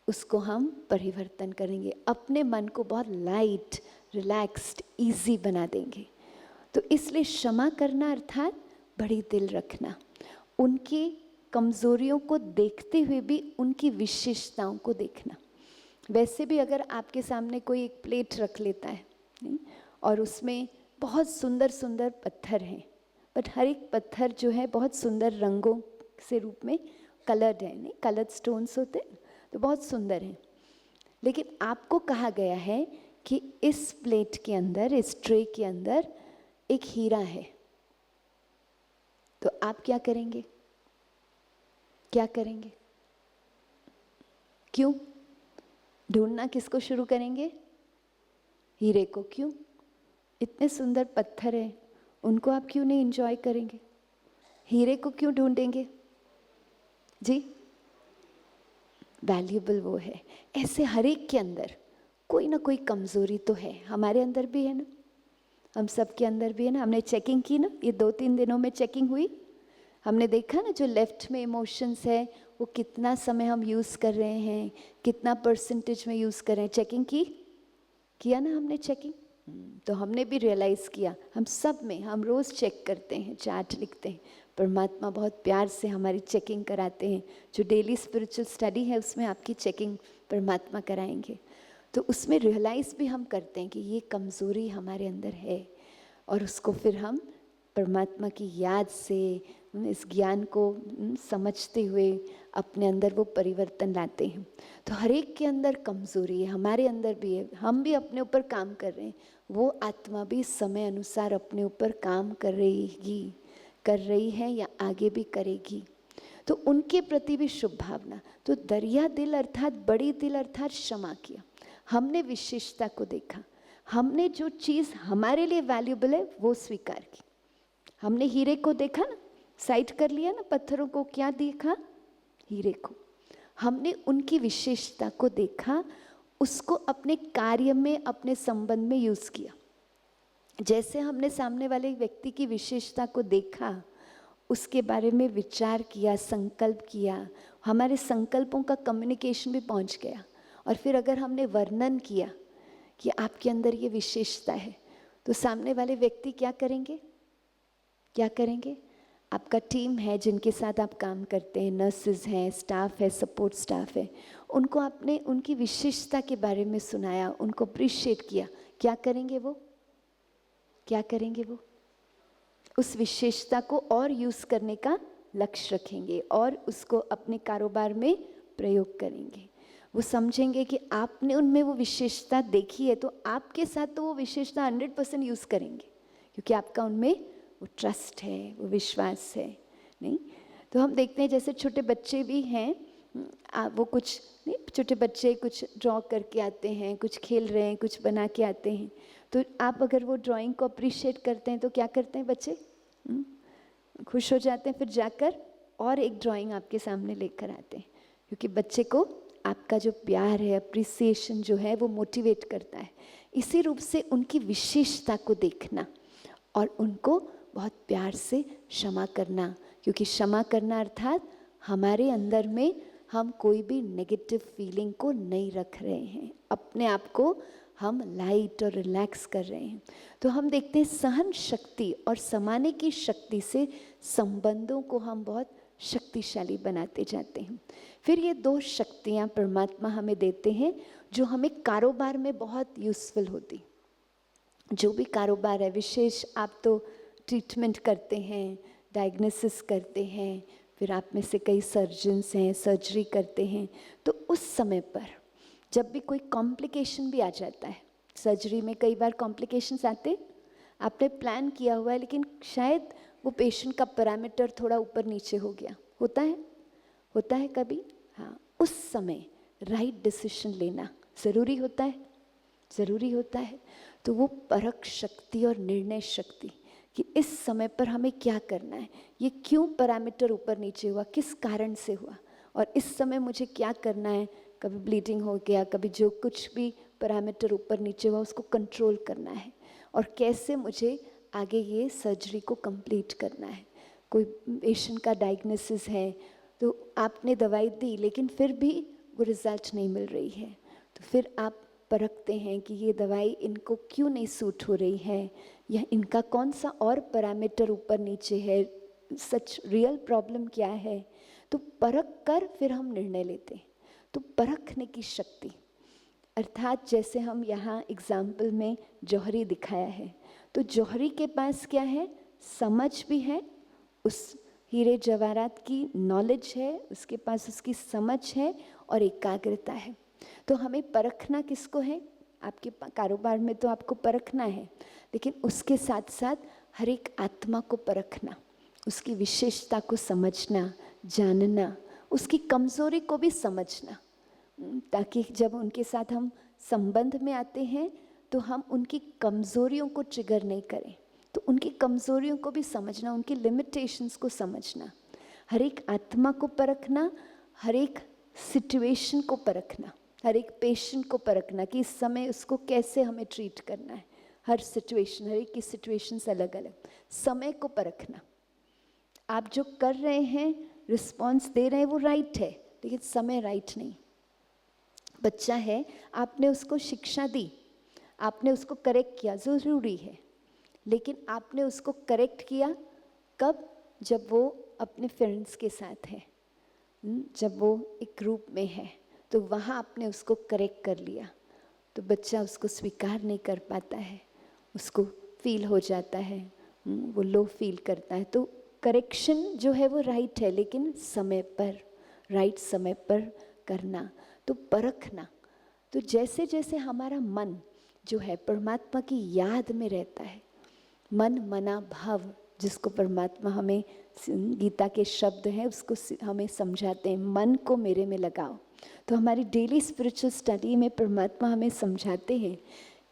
उसको हम परिवर्तन करेंगे, अपने मन को बहुत लाइट, रिलैक्स्ड, इजी बना देंगे। तो इसलिए क्षमा करना अर्थात बड़ी दिल रखना, उनके कमज़ोरियों को देखते हुए भी उनकी विशेषताओं को देखना। वैसे भी अगर आपके सामने कोई एक प्लेट रख लेता है नहीं, और उसमें बहुत सुंदर सुंदर पत्थर हैं, बट हर एक पत्थर जो है बहुत सुंदर रंगों से रूप में कलर्ड है, नहीं, कलर्ड स्टोन्स होते हैं तो बहुत सुंदर हैं। लेकिन आपको कहा गया है कि इस प्लेट के अंदर, इस ट्रे के अंदर एक हीरा है, तो आप क्या करेंगे? क्या करेंगे? क्यों ढूंढना किसको शुरू करेंगे? हीरे को। क्यों? इतने सुंदर पत्थर हैं, उनको आप क्यों नहीं एंजॉय करेंगे? हीरे को क्यों ढूंढेंगे जी? वैल्यूएबल वो है। ऐसे हर एक के अंदर कोई ना कोई कमज़ोरी तो है, हमारे अंदर भी है ना, हम सब के अंदर भी है ना। हमने चेकिंग की ना, ये 2-3 दिनों में चेकिंग हुई, हमने देखा ना जो लेफ्ट में इमोशंस है वो कितना समय हम यूज़ कर रहे हैं, कितना परसेंटेज में यूज़ कर रहे हैं। चेकिंग किया ना हमने चेकिंग। तो हमने भी रियलाइज़ किया, हम सब में, हम रोज़ चेक करते हैं, चार्ट लिखते हैं, परमात्मा बहुत प्यार से हमारी चेकिंग कराते हैं। जो डेली स्पिरिचुअल स्टडी है उसमें आपकी चेकिंग परमात्मा कराएंगे, तो उसमें रियलाइज़ भी हम करते हैं कि ये कमज़ोरी हमारे अंदर है, और उसको फिर हम परमात्मा की याद से इस ज्ञान को समझते हुए अपने अंदर वो परिवर्तन लाते हैं। तो हर एक के अंदर कमज़ोरी है, हमारे अंदर भी है, हम भी अपने ऊपर काम कर रहे हैं, वो आत्मा भी समय अनुसार अपने ऊपर काम कर रही है या आगे भी करेगी। तो उनके प्रति भी शुभ भावना। तो दरिया दिल अर्थात बड़ी दिल अर्थात क्षमा किया। हमने विशेषता को देखा, हमने जो चीज़ हमारे लिए वैल्यूएबल है वो स्वीकार की। हमने हीरे को देखा ना, साइड कर लिया ना, पत्थरों को क्या देखा? हीरे को। हमने उनकी विशेषता को देखा, उसको अपने कार्य में, अपने संबंध में यूज़ किया। जैसे हमने सामने वाले व्यक्ति की विशेषता को देखा, उसके बारे में विचार किया, संकल्प किया, हमारे संकल्पों का कम्युनिकेशन भी पहुंच गया। और फिर अगर हमने वर्णन किया कि आपके अंदर ये विशेषता है, तो सामने वाले व्यक्ति क्या करेंगे? क्या करेंगे? आपका टीम है जिनके साथ आप काम करते हैं, नर्सेज हैं, स्टाफ है, सपोर्ट स्टाफ है, उनको आपने उनकी विशेषता के बारे में सुनाया, उनको अप्रिशिएट किया, क्या करेंगे वो? क्या करेंगे वो? उस विशेषता को और यूज़ करने का लक्ष्य रखेंगे और उसको अपने कारोबार में प्रयोग करेंगे। वो समझेंगे कि आपने उनमें वो विशेषता देखी है, तो आपके साथ तो वो विशेषता 100% यूज़ करेंगे, क्योंकि आपका उनमें वो ट्रस्ट है, वो विश्वास है। नहीं तो हम देखते हैं जैसे छोटे बच्चे भी हैं, वो कुछ नहीं, छोटे बच्चे कुछ ड्रॉ करके आते हैं, कुछ खेल रहे हैं, कुछ बना के आते हैं, तो आप अगर वो ड्राइंग को अप्रिशिएट करते हैं तो क्या करते हैं बच्चे? खुश हो जाते हैं, फिर जाकर और एक ड्राइंग आपके सामने लेकर आते हैं, क्योंकि बच्चे को आपका जो प्यार है, अप्रिसिएशन जो है, वो मोटिवेट करता है। इसी रूप से उनकी विशेषता को देखना और उनको बहुत प्यार से क्षमा करना, क्योंकि क्षमा करना अर्थात हमारे अंदर में हम कोई भी नेगेटिव फीलिंग को नहीं रख रहे हैं, अपने आप को हम लाइट और रिलैक्स कर रहे हैं। तो हम देखते हैं सहन शक्ति और समाने की शक्ति से संबंधों को हम बहुत शक्तिशाली बनाते जाते हैं। फिर ये 2 शक्तियाँ परमात्मा हमें देते हैं जो हमें कारोबार में बहुत यूज़फुल होती। जो भी कारोबार है, विशेष आप तो ट्रीटमेंट करते हैं, डायग्नोसिस करते हैं, फिर आप में से कई सर्जन्स हैं, सर्जरी करते हैं, तो उस समय पर जब भी कोई कॉम्प्लिकेशन भी आ जाता है, सर्जरी में कई बार कॉम्प्लिकेशंस आते, आपने प्लान किया हुआ है लेकिन शायद वो पेशेंट का पैरामीटर थोड़ा ऊपर नीचे हो गया, होता है कभी। हाँ, उस समय राइट डिसीजन लेना ज़रूरी होता है। तो वो परख शक्ति और निर्णय शक्ति कि इस समय पर हमें क्या करना है, ये क्यों पैरामीटर ऊपर नीचे हुआ, किस कारण से हुआ, और इस समय मुझे क्या करना है। कभी ब्लीडिंग हो गया, कभी जो कुछ भी पैरामीटर ऊपर नीचे हुआ उसको कंट्रोल करना है, और कैसे मुझे आगे ये सर्जरी को कंप्लीट करना है। कोई पेशेंट का डायग्नोसिस है तो आपने दवाई दी लेकिन फिर भी वो रिज़ल्ट नहीं मिल रही है, तो फिर आप परखते हैं कि ये दवाई इनको क्यों नहीं सूट हो रही है, या इनका कौन सा और पैरामीटर ऊपर नीचे है, सच रियल प्रॉब्लम क्या है। तो परख कर फिर हम निर्णय लेते हैं। तो परखने की शक्ति, अर्थात जैसे हम यहाँ एग्जाम्पल में जौहरी दिखाया है, तो जौहरी के पास क्या है, समझ भी है, उस हीरे जवाहरात की नॉलेज है, उसके पास उसकी समझ है और एकाग्रता है। तो हमें परखना किसको है, आपके कारोबार में तो आपको परखना है, लेकिन उसके साथ साथ हर एक आत्मा को परखना, उसकी विशेषता को समझना, जानना, उसकी कमज़ोरी को भी समझना, ताकि जब उनके साथ हम संबंध में आते हैं तो हम उनकी कमज़ोरियों को ट्रिगर नहीं करें। तो उनकी कमज़ोरियों को भी समझना, उनकी लिमिटेशंस को समझना, हर एक आत्मा को परखना, हर एक सिचुएशन को परखना, हर एक पेशेंट को परखना कि इस समय उसको कैसे हमें ट्रीट करना है। हर सिचुएशन, हर एक की सिचुएशंस अलग अलग। समय को परखना, आप जो कर रहे हैं, रिस्पॉन्स दे रहे हैं, वो राइट है, लेकिन समय राइट नहीं। बच्चा है, आपने उसको शिक्षा दी, आपने उसको करेक्ट किया, ज़रूरी है, लेकिन आपने उसको करेक्ट किया कब, जब वो अपने फ्रेंड्स के साथ है, जब वो एक ग्रुप में है, तो वहाँ आपने उसको करेक्ट कर लिया। तो बच्चा उसको स्वीकार नहीं कर पाता है, उसको फील हो जाता है, वो लो फील करता है। तो करेक्शन जो है वो राइट है, लेकिन समय पर, राइट समय पर करना। तो परखना, तो जैसे जैसे हमारा मन जो है परमात्मा की याद में रहता है, मन मना भाव, जिसको परमात्मा हमें गीता के शब्द हैं उसको हमें समझाते हैं, मन को मेरे में लगाओ। तो हमारी डेली स्पिरिचुअल स्टडी में परमात्मा हमें समझाते हैं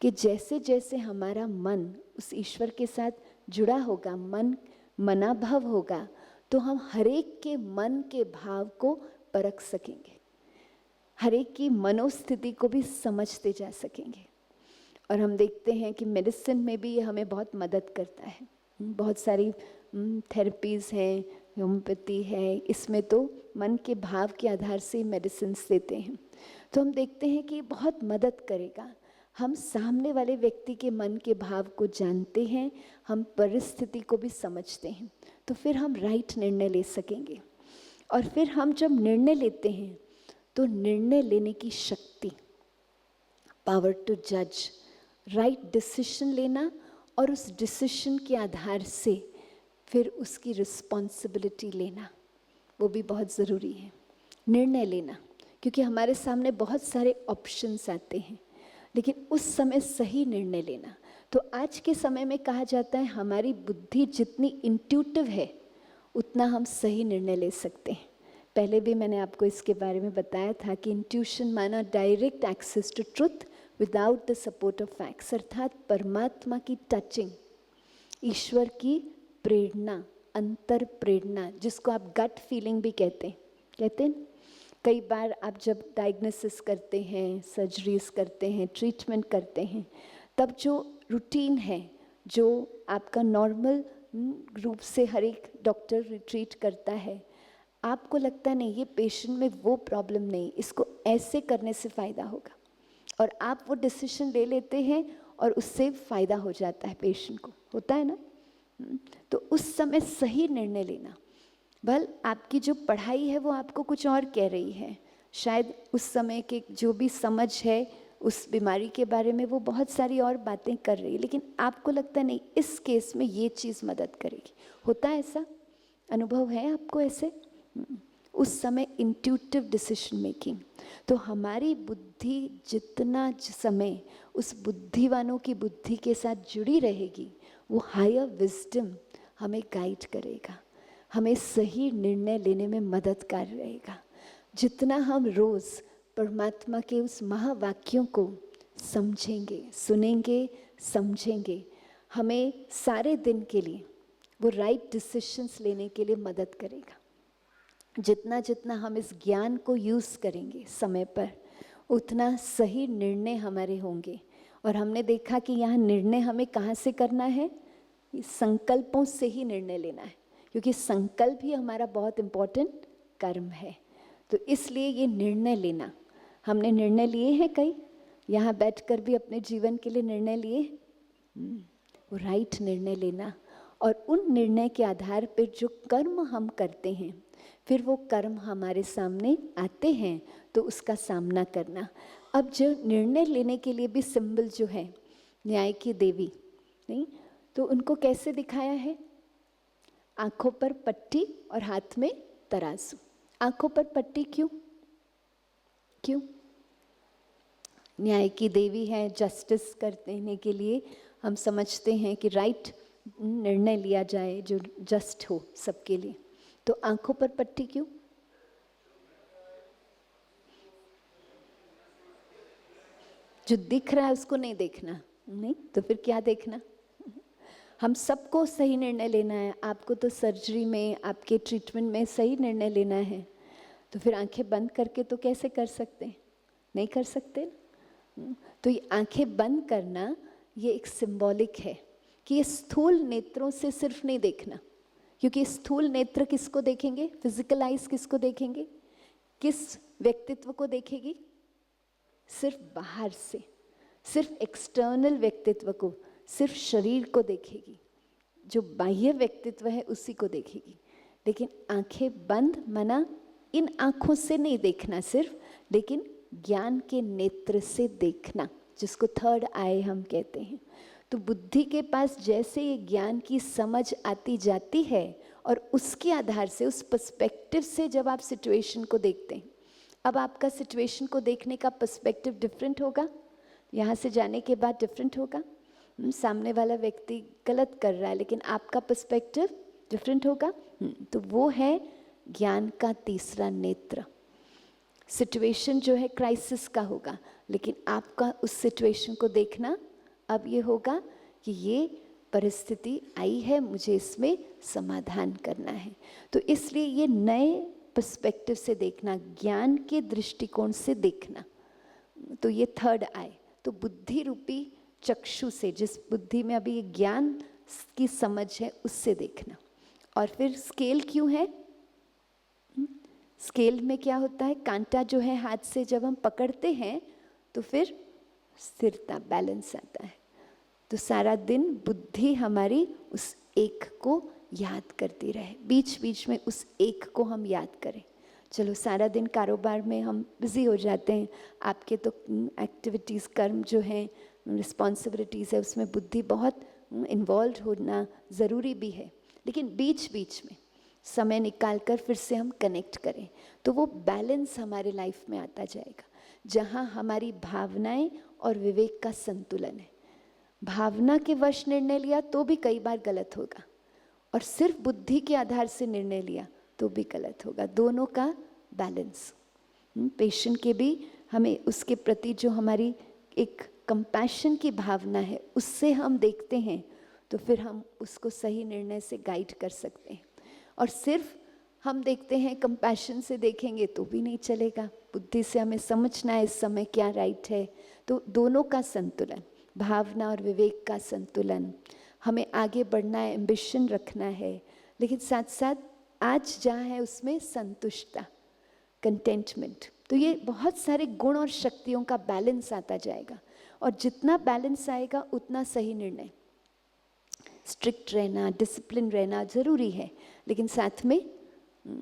कि जैसे जैसे हमारा मन उस ईश्वर के साथ जुड़ा होगा, मन मना भाव होगा, तो हम हरेक के मन के भाव को परख सकेंगे, हरेक की मनोस्थिति को भी समझते जा सकेंगे। और हम देखते हैं कि मेडिसिन में भी ये हमें बहुत मदद करता है। बहुत सारी थेरेपीज़ हैं, होम्योपैथी है, इसमें तो मन के भाव के आधार से मेडिसिन देते हैं। तो हम देखते हैं कि ये बहुत मदद करेगा। हम सामने वाले व्यक्ति के मन के भाव को जानते हैं, हम परिस्थिति को भी समझते हैं, तो फिर हम राइट निर्णय ले सकेंगे। और फिर हम जब निर्णय लेते हैं तो निर्णय लेने की शक्ति, पावर टू जज, राइट डिसीजन लेना, और उस डिसीजन के आधार से फिर उसकी रिस्पॉन्सिबिलिटी लेना, वो भी बहुत ज़रूरी है। निर्णय लेना, क्योंकि हमारे सामने बहुत सारे ऑप्शंस आते हैं, लेकिन उस समय सही निर्णय लेना। तो आज के समय में कहा जाता है हमारी बुद्धि जितनी इंट्यूटिव है उतना हम सही निर्णय ले सकते हैं। पहले भी मैंने आपको इसके बारे में बताया था कि इंट्यूशन माना direct access to truth without the support of facts, अर्थात परमात्मा की टचिंग, ईश्वर की प्रेरणा, अंतर प्रेरणा, जिसको आप गट फीलिंग भी कहते हैं। कई बार आप जब डायग्नोसिस करते हैं, सर्जरीज करते हैं, ट्रीटमेंट करते हैं, तब जो रूटीन है, जो आपका नॉर्मल रूप से हर एक डॉक्टर ट्रीट करता है, आपको लगता नहीं ये पेशेंट में वो प्रॉब्लम नहीं, इसको ऐसे करने से फ़ायदा होगा, और आप वो डिसीजन ले लेते हैं और उससे फ़ायदा हो जाता है पेशेंट को, होता है ना। तो उस समय सही निर्णय लेना। भल आपकी जो पढ़ाई है वो आपको कुछ और कह रही है, शायद उस समय के जो भी समझ है उस बीमारी के बारे में वो बहुत सारी और बातें कर रही है, लेकिन आपको लगता नहीं इस केस में ये चीज़ मदद करेगी। होता है ऐसा, अनुभव है आपको ऐसे? उस समय इंट्यूटिव डिसीजन मेकिंग। तो हमारी बुद्धि जितना समय उस बुद्धिवानों की बुद्धि के साथ जुड़ी रहेगी, वो हायर विजडम हमें गाइड करेगा, हमें सही निर्णय लेने में मददगार रहेगा। जितना हम रोज़ परमात्मा के उस महावाक्यों को समझेंगे, सुनेंगे, समझेंगे, हमें सारे दिन के लिए वो राइट डिसीजंस लेने के लिए मदद करेगा। जितना जितना हम इस ज्ञान को यूज़ करेंगे समय पर, उतना सही निर्णय हमारे होंगे। और हमने देखा कि यहाँ निर्णय हमें कहाँ से करना है, संकल्पों से ही निर्णय लेना है, क्योंकि संकल्प ही हमारा बहुत इम्पोर्टेंट कर्म है। तो इसलिए ये निर्णय लेना, हमने निर्णय लिए हैं कई, यहाँ बैठकर भी अपने जीवन के लिए निर्णय लिए, वो राइट निर्णय लेना और उन निर्णय के आधार पर जो कर्म हम करते हैं, फिर वो कर्म हमारे सामने आते हैं तो उसका सामना करना। अब जो निर्णय लेने के लिए भी सिंबल जो है न्याय की देवी, नहीं तो उनको कैसे दिखाया है? आंखों पर पट्टी और हाथ में तराजू। आंखों पर पट्टी क्यों? क्यों? न्याय की देवी है, जस्टिस करने के लिए हम समझते हैं कि राइट निर्णय लिया जाए जो जस्ट हो सबके लिए। तो आंखों पर पट्टी क्यों? जो दिख रहा है उसको नहीं देखना, नहीं तो फिर क्या देखना? हम सबको सही निर्णय लेना है। आपको तो सर्जरी में, आपके ट्रीटमेंट में सही निर्णय लेना है, तो फिर आंखें बंद करके तो कैसे कर सकते हैं? नहीं कर सकते। तो ये आंखें बंद करना ये एक सिंबॉलिक है कि ये स्थूल नेत्रों से सिर्फ नहीं देखना, क्योंकि स्थूल नेत्र किसको देखेंगे? फिजिकल आइज किसको देखेंगे? किस व्यक्तित्व को देखेगी? सिर्फ बाहर से, सिर्फ एक्सटर्नल व्यक्तित्व को, सिर्फ शरीर को देखेगी। जो बाह्य व्यक्तित्व है उसी को देखेगी। लेकिन आंखें बंद मना इन आंखों से नहीं देखना सिर्फ, लेकिन ज्ञान के नेत्र से देखना, जिसको थर्ड आई हम कहते हैं। तो बुद्धि के पास जैसे ये ज्ञान की समझ आती जाती है और उसके आधार से, उस पर्सपेक्टिव से जब आप सिचुएशन को देखते हैं, अब आपका सिचुएशन को देखने का पर्सपेक्टिव डिफरेंट होगा। यहाँ से जाने के बाद डिफरेंट होगा। सामने वाला व्यक्ति गलत कर रहा है लेकिन आपका पर्सपेक्टिव डिफरेंट होगा। तो वो है ज्ञान का तीसरा नेत्र। सिचुएशन जो है क्राइसिस का होगा, लेकिन आपका उस सिचुएशन को देखना अब ये होगा कि ये परिस्थिति आई है, मुझे इसमें समाधान करना है। तो इसलिए ये नए पर्सपेक्टिव से देखना, ज्ञान के दृष्टिकोण से देखना, तो ये थर्ड आई। तो बुद्धि रूपी चक्षु से, जिस बुद्धि में अभी ये ज्ञान की समझ है, उससे देखना। और फिर स्केल क्यों है? स्केल में क्या होता है? कांटा जो है हाथ से जब हम पकड़ते हैं तो फिर स्थिरता, बैलेंस आता है। तो सारा दिन बुद्धि हमारी उस एक को याद करती रहे, बीच बीच में उस एक को हम याद करें। चलो सारा दिन कारोबार में हम बिज़ी हो जाते हैं, आपके तो एक्टिविटीज़, कर्म जो हैं, रिस्पॉन्सिबिलिटीज़ है, उसमें बुद्धि बहुत इन्वॉल्व होना ज़रूरी भी है, लेकिन बीच बीच में समय निकाल कर फिर से हम कनेक्ट करें तो वो बैलेंस हमारे लाइफ में आता जाएगा, जहाँ हमारी भावनाएं और विवेक का संतुलन है। भावना के वश निर्णय लिया तो भी कई बार गलत होगा, और सिर्फ बुद्धि के आधार से निर्णय लिया तो भी गलत होगा। दोनों का बैलेंस। पेशेंट के भी हमें उसके प्रति जो हमारी एक कंपैशन की भावना है उससे हम देखते हैं तो फिर हम उसको सही निर्णय से गाइड कर सकते हैं। और सिर्फ हम देखते हैं कंपैशन से देखेंगे तो भी नहीं चलेगा, बुद्धि से हमें समझना है इस समय क्या राइट है। तो दोनों का संतुलन, भावना और विवेक का संतुलन, हमें आगे बढ़ना है, एम्बिशन रखना है, लेकिन साथ साथ आज जहाँ है उसमें संतुष्टता, कंटेंटमेंट। तो ये बहुत सारे गुण और शक्तियों का बैलेंस आता जाएगा, और जितना बैलेंस आएगा उतना सही निर्णय। स्ट्रिक्ट रहना, डिसिप्लिन रहना ज़रूरी है, लेकिन साथ में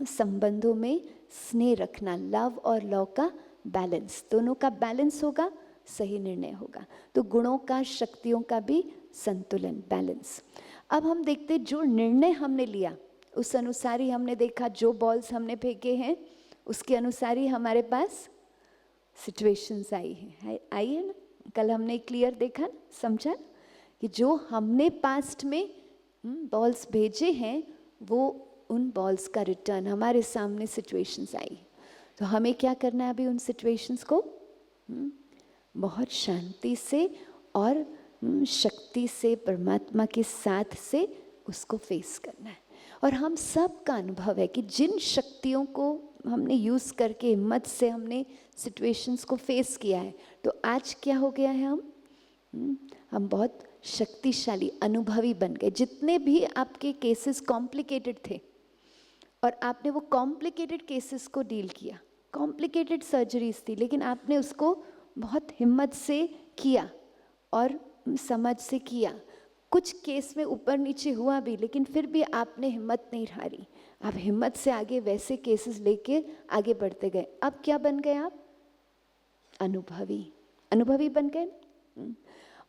संबंधों में स्नेह रखना, लव और लॉ का बैलेंस, दोनों का बैलेंस होगा, सही निर्णय होगा। तो गुणों का, शक्तियों का भी संतुलन, बैलेंस। अब हम देखते जो निर्णय हमने लिया उस अनुसार ही हमने देखा, जो बॉल्स हमने फेंके हैं उसके अनुसार ही हमारे पास सिचुएशंस आई है ना। कल हमने क्लियर देखा, समझा कि जो हमने पास्ट में बॉल्स भेजे हैं वो उन बॉल्स का रिटर्न हमारे सामने सिचुएशंस आई। तो हमें क्या करना है अभी उन सिचुएशंस को बहुत शांति से और शक्ति से, परमात्मा के साथ से उसको फेस करना है। और हम सब का अनुभव है कि जिन शक्तियों को हमने यूज़ करके, हिम्मत से हमने सिचुएशंस को फेस किया है, तो आज क्या हो गया है, हम बहुत शक्तिशाली, अनुभवी बन गए। जितने भी आपके केसेस कॉम्प्लिकेटेड थे और आपने वो कॉम्प्लिकेटेड केसेस को डील किया, कॉम्प्लिकेटेड सर्जरीज थी, लेकिन आपने उसको बहुत हिम्मत से किया और समझ से किया, कुछ केस में ऊपर नीचे हुआ भी, लेकिन फिर भी आपने हिम्मत नहीं हारी, आप हिम्मत से आगे वैसे केसेस लेके आगे बढ़ते गए। अब क्या बन गए आप? अनुभवी, अनुभवी बन गए ना।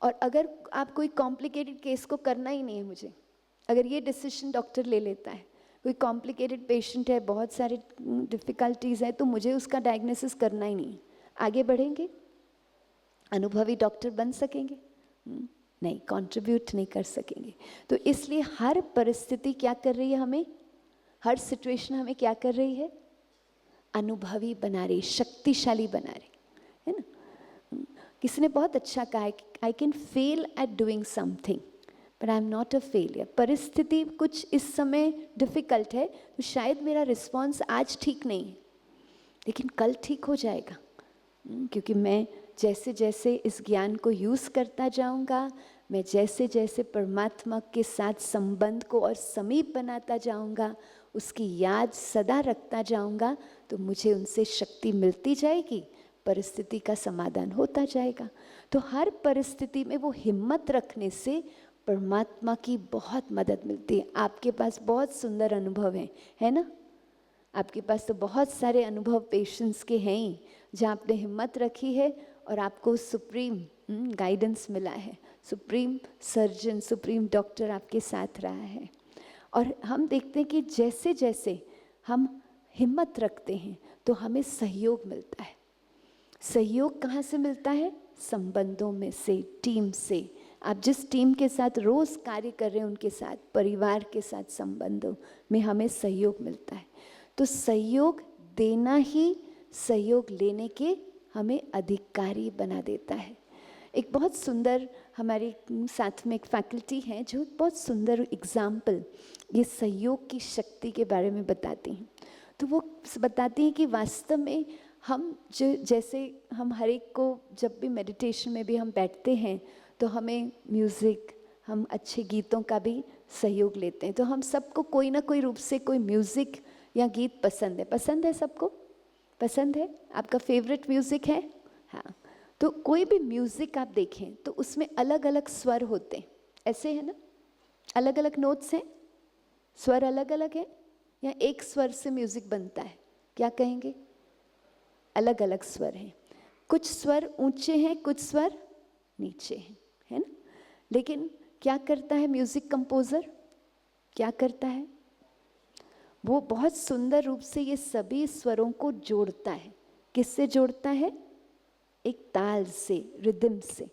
और अगर आप कोई कॉम्प्लिकेटेड केस को करना ही नहीं है मुझे, अगर ये डिसीजन डॉक्टर ले लेता है, कोई कॉम्प्लिकेटेड पेशेंट है, बहुत सारे डिफ़िकल्टीज़ है, तो मुझे उसका डायग्नोसिस करना ही नहीं, आगे बढ़ेंगे? अनुभवी डॉक्टर बन सकेंगे? नहीं, कंट्रीब्यूट नहीं कर सकेंगे। तो इसलिए हर परिस्थिति क्या कर रही है हमें, हर सिचुएशन हमें क्या कर रही है? अनुभवी बना रही, शक्तिशाली बना रही है ना। किसी ने बहुत अच्छा कहा है, I can fail at doing something but I am not a failure. परिस्थिति कुछ इस समय डिफ़िकल्ट है, तो शायद मेरा रिस्पॉन्स आज ठीक नहीं है, लेकिन कल ठीक हो जाएगा, क्योंकि मैं जैसे जैसे इस ज्ञान को यूज़ करता जाऊंगा, मैं जैसे जैसे परमात्मा के साथ संबंध को और समीप बनाता जाऊंगा, उसकी याद सदा रखता जाऊंगा, तो मुझे उनसे शक्ति मिलती जाएगी, परिस्थिति का समाधान होता जाएगा। तो हर परिस्थिति में वो हिम्मत रखने से परमात्मा की बहुत मदद मिलती है। आपके पास बहुत सुंदर अनुभव हैं, है ना? आपके पास तो बहुत सारे अनुभव पेशेंट्स के हैं ही, जहाँ आपने हिम्मत रखी है और आपको सुप्रीम गाइडेंस मिला है, सुप्रीम सर्जन, सुप्रीम डॉक्टर आपके साथ रहा है। और हम देखते हैं कि जैसे जैसे हम हिम्मत रखते हैं तो हमें सहयोग मिलता है। सहयोग कहाँ से मिलता है? संबंधों में से, टीम से। आप जिस टीम के साथ रोज़ कार्य कर रहे हैं उनके साथ, परिवार के साथ संबंधों में हमें सहयोग मिलता है। तो सहयोग देना ही सहयोग लेने के हमें अधिकारी बना देता है। एक बहुत सुंदर हमारे साथ में एक फैकल्टी है जो बहुत सुंदर एग्जाम्पल ये सहयोग की शक्ति के बारे में बताती हैं। तो वो बताती हैं कि वास्तव में हम जैसे हम हर एक को जब भी मेडिटेशन में भी हम बैठते हैं तो हमें म्यूज़िक, हम अच्छे गीतों का भी सहयोग लेते हैं। तो हम सबको कोई ना कोई रूप से कोई म्यूज़िक या गीत पसंद है। पसंद है सबको? पसंद है? आपका फेवरेट म्यूज़िक है? हाँ। तो कोई भी म्यूज़िक आप देखें तो उसमें अलग अलग स्वर होते हैं, ऐसे है ना? अलग अलग नोट्स हैं, स्वर अलग अलग है, या एक स्वर से म्यूज़िक बनता है? क्या कहेंगे? अलग अलग स्वर हैं। कुछ स्वर ऊंचे हैं, कुछ स्वर नीचे हैं, है ना? लेकिन क्या करता है म्यूज़िक कंपोज़र? क्या करता है? वो बहुत सुंदर रूप से ये सभी स्वरों को जोड़ता है। किससे जोड़ता है? एक ताल से, रिदम से।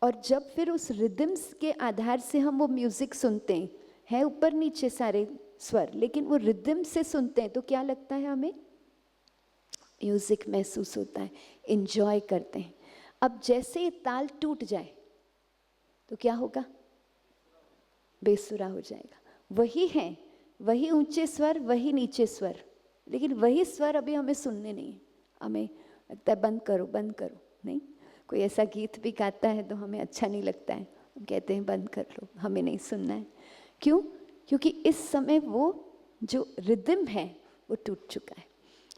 और जब फिर उस रिदम्स के आधार से हम वो म्यूज़िक सुनते हैं ऊपर नीचे सारे स्वर, लेकिन वो रिदम से सुनते हैं तो क्या लगता है हमें? म्यूज़िक महसूस होता है, एंजॉय करते हैं। अब जैसे ये ताल टूट जाए तो क्या होगा? बेसुरा हो जाएगा। वही है, वही ऊंचे स्वर, वही नीचे स्वर, लेकिन वही स्वर अभी हमें सुनने नहीं है। हमें लगता है बंद करो बंद करो, नहीं? कोई ऐसा गीत भी गाता है तो हमें अच्छा नहीं लगता है, हम कहते हैं बंद कर लो, हमें नहीं सुनना है। क्यों? क्योंकि इस समय वो जो रिदम है वो टूट चुका है।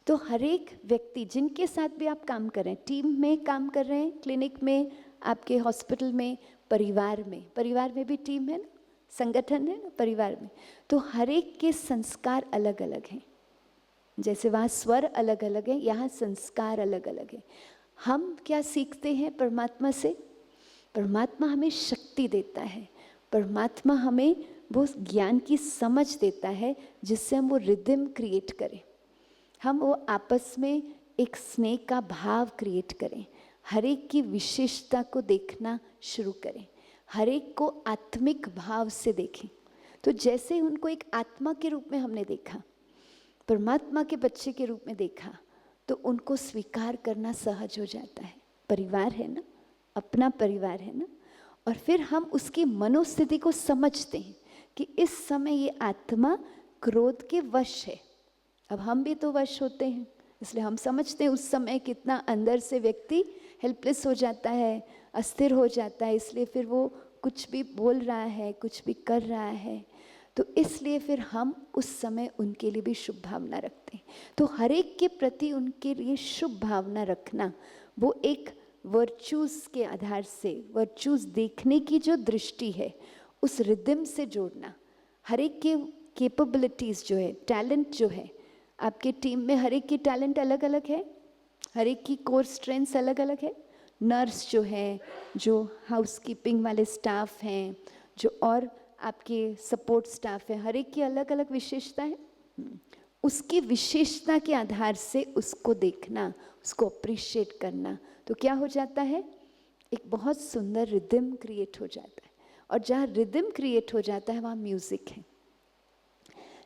तो हर एक व्यक्ति जिनके साथ भी आप काम कर रहे हैं, टीम में काम कर रहे हैं, क्लिनिक में, आपके हॉस्पिटल में, परिवार में भी टीम है ना, संगठन है ना परिवार में, तो हर एक के संस्कार अलग अलग हैं। जैसे वहाँ स्वर अलग अलग है, यहाँ संस्कार अलग अलग है। हम क्या सीखते हैं परमात्मा से? परमात्मा हमें शक्ति देता है, परमात्मा हमें वो ज्ञान की समझ देता है जिससे हम वो रिदम क्रिएट करें, हम वो आपस में एक स्नेह का भाव क्रिएट करें, हर एक की विशेषता को देखना शुरू करें, हर एक को आत्मिक भाव से देखें। तो जैसे उनको एक आत्मा के रूप में हमने देखा, परमात्मा के बच्चे के रूप में देखा, तो उनको स्वीकार करना सहज हो जाता है। परिवार है ना, अपना परिवार है ना। और फिर हम उसकी मनोस्थिति को समझते हैं कि इस समय ये आत्मा क्रोध के वश है। अब हम भी तो वश होते हैं, इसलिए हम समझते हैं उस समय कितना अंदर से व्यक्ति हेल्पलेस हो जाता है, अस्थिर हो जाता है, इसलिए फिर वो कुछ भी बोल रहा है, कुछ भी कर रहा है। तो इसलिए फिर हम उस समय उनके लिए भी शुभ भावना रखते हैं। तो हर एक के प्रति उनके लिए शुभ भावना रखना वो एक वर्चूज़ के आधार से, वर्चूज़ देखने की जो दृष्टि है उस रिदम से जोड़ना। हर एक के कैपेबिलिटीज़ जो है, टैलेंट जो है, आपके टीम में हर एक की टैलेंट अलग अलग है, हर एक की कोर स्ट्रेंथ्स अलग अलग है। नर्स जो है, जो हाउसकीपिंग वाले स्टाफ हैं, जो और आपके सपोर्ट स्टाफ है, हर एक की अलग अलग विशेषता है। उसकी विशेषता के आधार से उसको देखना, उसको अप्रिशिएट करना, तो क्या हो जाता है, एक बहुत सुंदर रिदम क्रिएट हो जाता है। और जहाँ रिदम क्रिएट हो जाता है वहाँ म्यूज़िक है।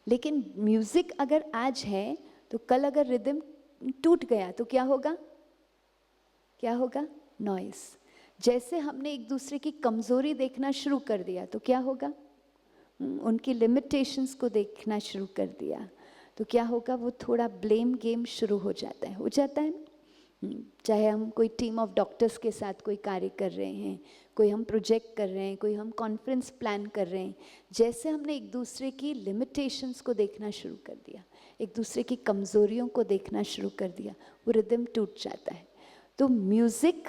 लेकिन म्यूज़िक अगर आज है तो कल अगर रिदम टूट गया तो क्या होगा, क्या होगा, नॉइस। जैसे हमने एक दूसरे की कमज़ोरी देखना शुरू कर दिया तो क्या होगा, उनकी लिमिटेशंस को देखना शुरू कर दिया तो क्या होगा, वो थोड़ा ब्लेम गेम शुरू हो जाता है, हो जाता है ना। चाहे हम कोई टीम ऑफ डॉक्टर्स के साथ कोई कार्य कर रहे हैं, कोई हम प्रोजेक्ट कर रहे हैं, कोई हम कॉन्फ्रेंस प्लान कर रहे हैं, जैसे हमने एक दूसरे की लिमिटेशंस को देखना शुरू कर दिया, एक दूसरे की कमज़ोरियों को देखना शुरू कर दिया, वो रिदम टूट जाता है। तो म्यूज़िक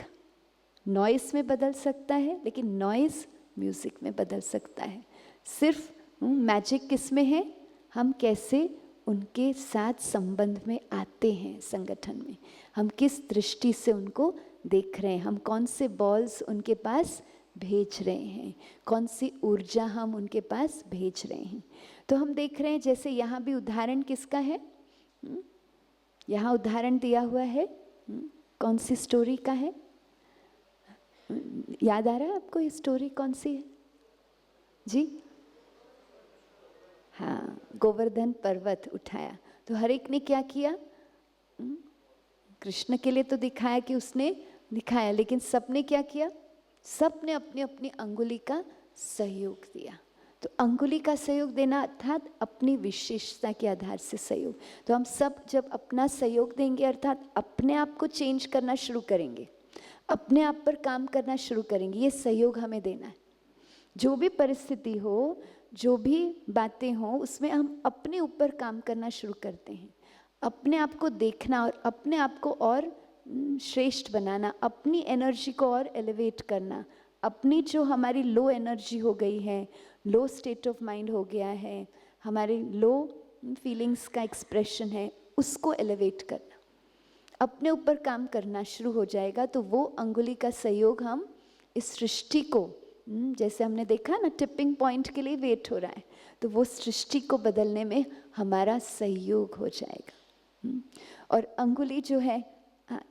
नॉइस में बदल सकता है, लेकिन नॉइस म्यूज़िक में बदल सकता है। सिर्फ मैजिक किस में है, हम कैसे उनके साथ संबंध में आते हैं, संगठन में हम किस दृष्टि से उनको देख रहे हैं, हम कौन से बॉल्स उनके पास भेज रहे हैं, कौन सी ऊर्जा हम उनके पास भेज रहे हैं। तो हम देख रहे हैं जैसे यहाँ भी उदाहरण किसका है, यहाँ उदाहरण दिया हुआ है, कौन सी स्टोरी का है, याद आ रहा है आपको ये स्टोरी कौन सी है जी? हाँ, गोवर्धन पर्वत उठाया। तो हर एक ने क्या किया, कृष्ण के लिए तो दिखाया कि उसने दिखाया, लेकिन सबने क्या किया, सबने अपनी अपनी अंगुली का सहयोग दिया। तो अंगुली का सहयोग देना अर्थात अपनी विशेषता के आधार से सहयोग। तो हम सब जब अपना सहयोग देंगे अर्थात अपने आप को चेंज करना शुरू करेंगे, अपने आप पर काम करना शुरू करेंगे, ये सहयोग हमें देना है। जो भी परिस्थिति हो, जो भी बातें हों, उसमें हम अपने ऊपर काम करना शुरू करते हैं, अपने आप को देखना और अपने आप को और श्रेष्ठ बनाना, अपनी एनर्जी को और एलिवेट करना, अपनी जो हमारी लो एनर्जी हो गई है, लो स्टेट ऑफ माइंड हो गया है, हमारे लो फीलिंग्स का एक्सप्रेशन है, उसको एलिवेट करना, अपने ऊपर काम करना शुरू हो जाएगा। तो वो अंगुली का सहयोग हम इस सृष्टि को, जैसे हमने देखा ना टिपिंग पॉइंट के लिए वेट हो रहा है, तो वो सृष्टि को बदलने में हमारा सहयोग हो जाएगा। और अंगुली जो है,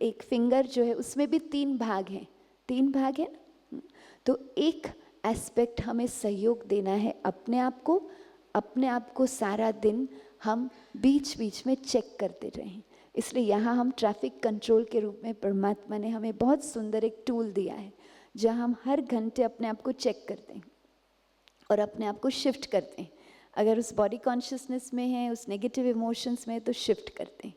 एक फिंगर जो है, उसमें भी 3 भाग हैं, 3 भाग है ना। तो एक एस्पेक्ट हमें सहयोग देना है अपने आप को सारा दिन हम बीच बीच में चेक करते रहें। इसलिए यहाँ हम ट्रैफिक कंट्रोल के रूप में परमात्मा ने हमें बहुत सुंदर एक टूल दिया है, जहाँ हम हर घंटे अपने आप को चेक करते हैं और अपने आप को शिफ्ट करते हैं। अगर उस बॉडी कॉन्शियसनेस में है, उस नेगेटिव इमोशंस में है, तो शिफ्ट करते हैं।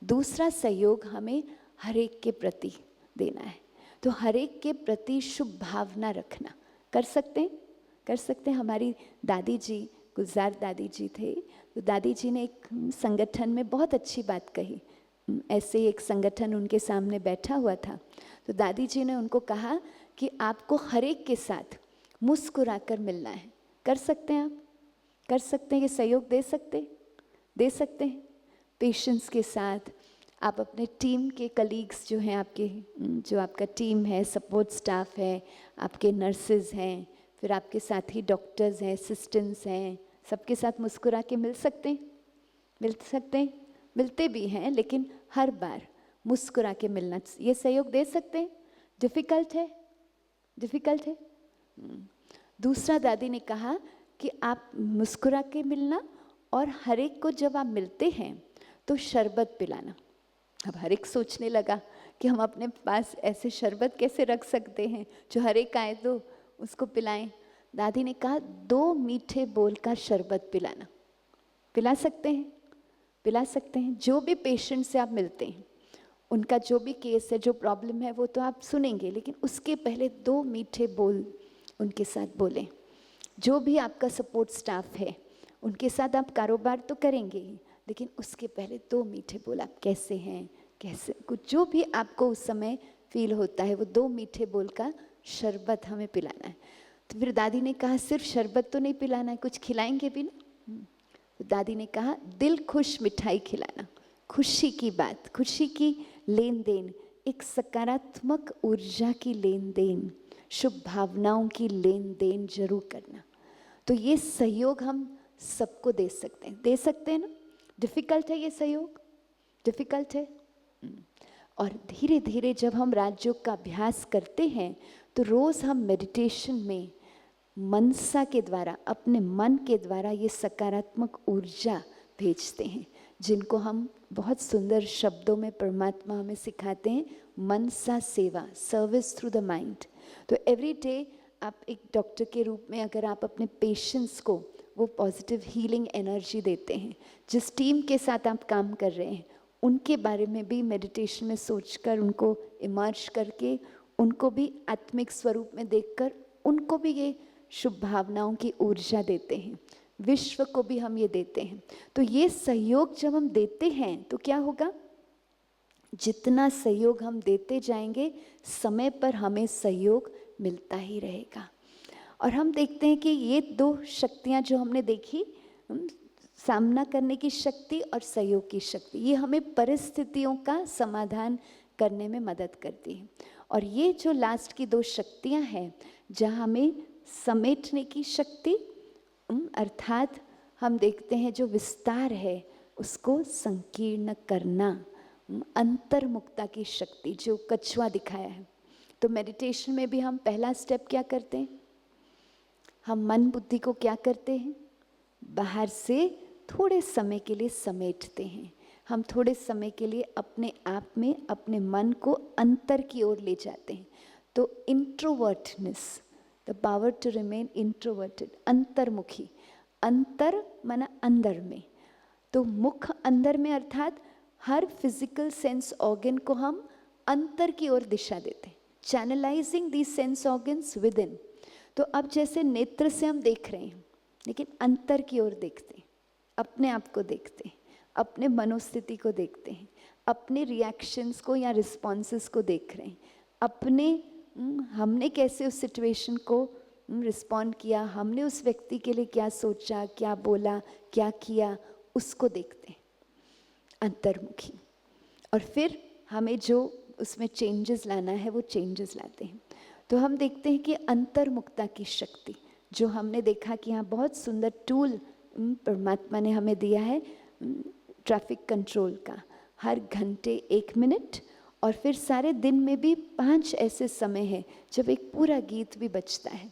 दूसरा सहयोग हमें हर एक के प्रति देना है। तो हर एक के प्रति शुभ भावना रखना, कर सकते हैं। हमारी दादी जी, गुलजार दादी जी थे, तो दादी जी ने एक संगठन में बहुत अच्छी बात कही। ऐसे ही एक संगठन उनके सामने बैठा हुआ था, तो दादी जी ने उनको कहा कि आपको हर एक के साथ मुस्कुराकर मिलना है। कर सकते हैं आप? कर सकते हैं? ये सहयोग दे सकते हैं पेशेंस के साथ। आप अपने टीम के कलीग्स जो हैं, आपके जो आपका टीम है, सपोर्ट स्टाफ है, आपके नर्सेज हैं, फिर आपके साथ ही डॉक्टर्स हैं, असिस्टेंट्स हैं, सबके साथ मुस्कुरा के मिल सकते हैं, मिलते भी हैं, लेकिन हर बार मुस्कुरा के मिलना, ये सहयोग दे सकते हैं। डिफ़िकल्ट है। दूसरा दादी ने कहा कि आप मुस्कुरा के मिलना, और हर एक को जब आप मिलते हैं तो शरबत पिलाना। अब हर एक सोचने लगा कि हम अपने पास ऐसे शरबत कैसे रख सकते हैं जो हर एक आए तो उसको पिलाएं। दादी ने कहा 2 मीठे बोल का शरबत पिलाना। पिला सकते हैं। जो भी पेशेंट से आप मिलते हैं, उनका जो भी केस है, जो प्रॉब्लम है, वो तो आप सुनेंगे, लेकिन उसके पहले 2 मीठे बोल उनके साथ बोलें। जो भी आपका सपोर्ट स्टाफ है, उनके साथ आप कारोबार तो करेंगे ही, लेकिन उसके पहले 2 मीठे बोल, आप कैसे हैं, कैसे, कुछ जो भी आपको उस समय फील होता है, वो 2 मीठे बोल का शरबत हमें पिलाना है। तो फिर दादी ने कहा सिर्फ शरबत तो नहीं पिलाना है, कुछ खिलाएंगे भी ना। तो दादी ने कहा दिल खुश मिठाई खिलाना, खुशी की बात, खुशी की लेन देन, एक सकारात्मक ऊर्जा की लेन देन, शुभ भावनाओं की लेन देन जरूर करना। तो ये सहयोग हम सबको दे सकते हैं ना। डिफ़िकल्ट है ये सहयोग, डिफ़िकल्ट है। और धीरे धीरे जब हम राजयोग का अभ्यास करते हैं तो रोज़ हम मेडिटेशन में मनसा के द्वारा, अपने मन के द्वारा ये सकारात्मक ऊर्जा भेजते हैं, जिनको हम बहुत सुंदर शब्दों में परमात्मा हमें सिखाते हैं, मनसा सेवा, सर्विस थ्रू द माइंड। तो एवरी डे आप एक डॉक्टर के रूप में अगर आप अपने पेशेंट्स को वो पॉजिटिव हीलिंग एनर्जी देते हैं, जिस टीम के साथ आप काम कर रहे हैं उनके बारे में भी मेडिटेशन में सोचकर, उनको इमर्ज करके, उनको भी आत्मिक स्वरूप में देखकर, उनको भी ये शुभ भावनाओं की ऊर्जा देते हैं, विश्व को भी हम ये देते हैं। तो ये सहयोग जब हम देते हैं तो क्या होगा, जितना सहयोग हम देते जाएंगे समय पर हमें सहयोग मिलता ही रहेगा। और हम देखते हैं कि ये 2 शक्तियाँ जो हमने देखी, सामना करने की शक्ति और सहयोग की शक्ति, ये हमें परिस्थितियों का समाधान करने में मदद करती है। और ये जो लास्ट की 2 शक्तियाँ हैं, जहाँ हमें समेटने की शक्ति, अर्थात हम देखते हैं जो विस्तार है उसको संकीर्ण करना, अंतर्मुक्ता की शक्ति जो कछुआ दिखाया है। तो मेडिटेशन में भी हम पहला स्टेप क्या करते हैं, हम मन बुद्धि को क्या करते हैं, बाहर से थोड़े समय के लिए समेटते हैं। हम थोड़े समय के लिए अपने आप में अपने मन को अंतर की ओर ले जाते हैं। तो introvertness, the power to remain introverted, अंतर्मुखी, अंतर माना अंदर में, तो मुख अंदर में, अर्थात हर फिजिकल सेंस ऑर्गन को हम अंतर की ओर दिशा देते हैं, channelising the sense organs with in. तो अब जैसे नेत्र से हम देख रहे हैं, लेकिन अंतर की ओर देखते हैं, अपने आप को देखते हैं, अपने मनोस्थिति को देखते हैं, अपने रिएक्शंस को या रिस्पॉन्सेस को देख रहे हैं, अपने हमने कैसे उस सिचुएशन को रिस्पॉन्ड किया, हमने उस व्यक्ति के लिए क्या सोचा, क्या बोला, क्या किया, उसको देखते हैं, अंतर्मुखी। और फिर हमें जो उसमें चेंजेस लाना है वो चेंजेस लाते हैं। तो हम देखते हैं कि अंतर्मुक्ता की शक्ति, जो हमने देखा कि यहाँ बहुत सुंदर टूल परमात्मा ने हमें दिया है ट्रैफिक कंट्रोल का, हर घंटे 1 मिनट, और फिर सारे दिन में भी 5 ऐसे समय हैं जब एक पूरा गीत भी बजता है।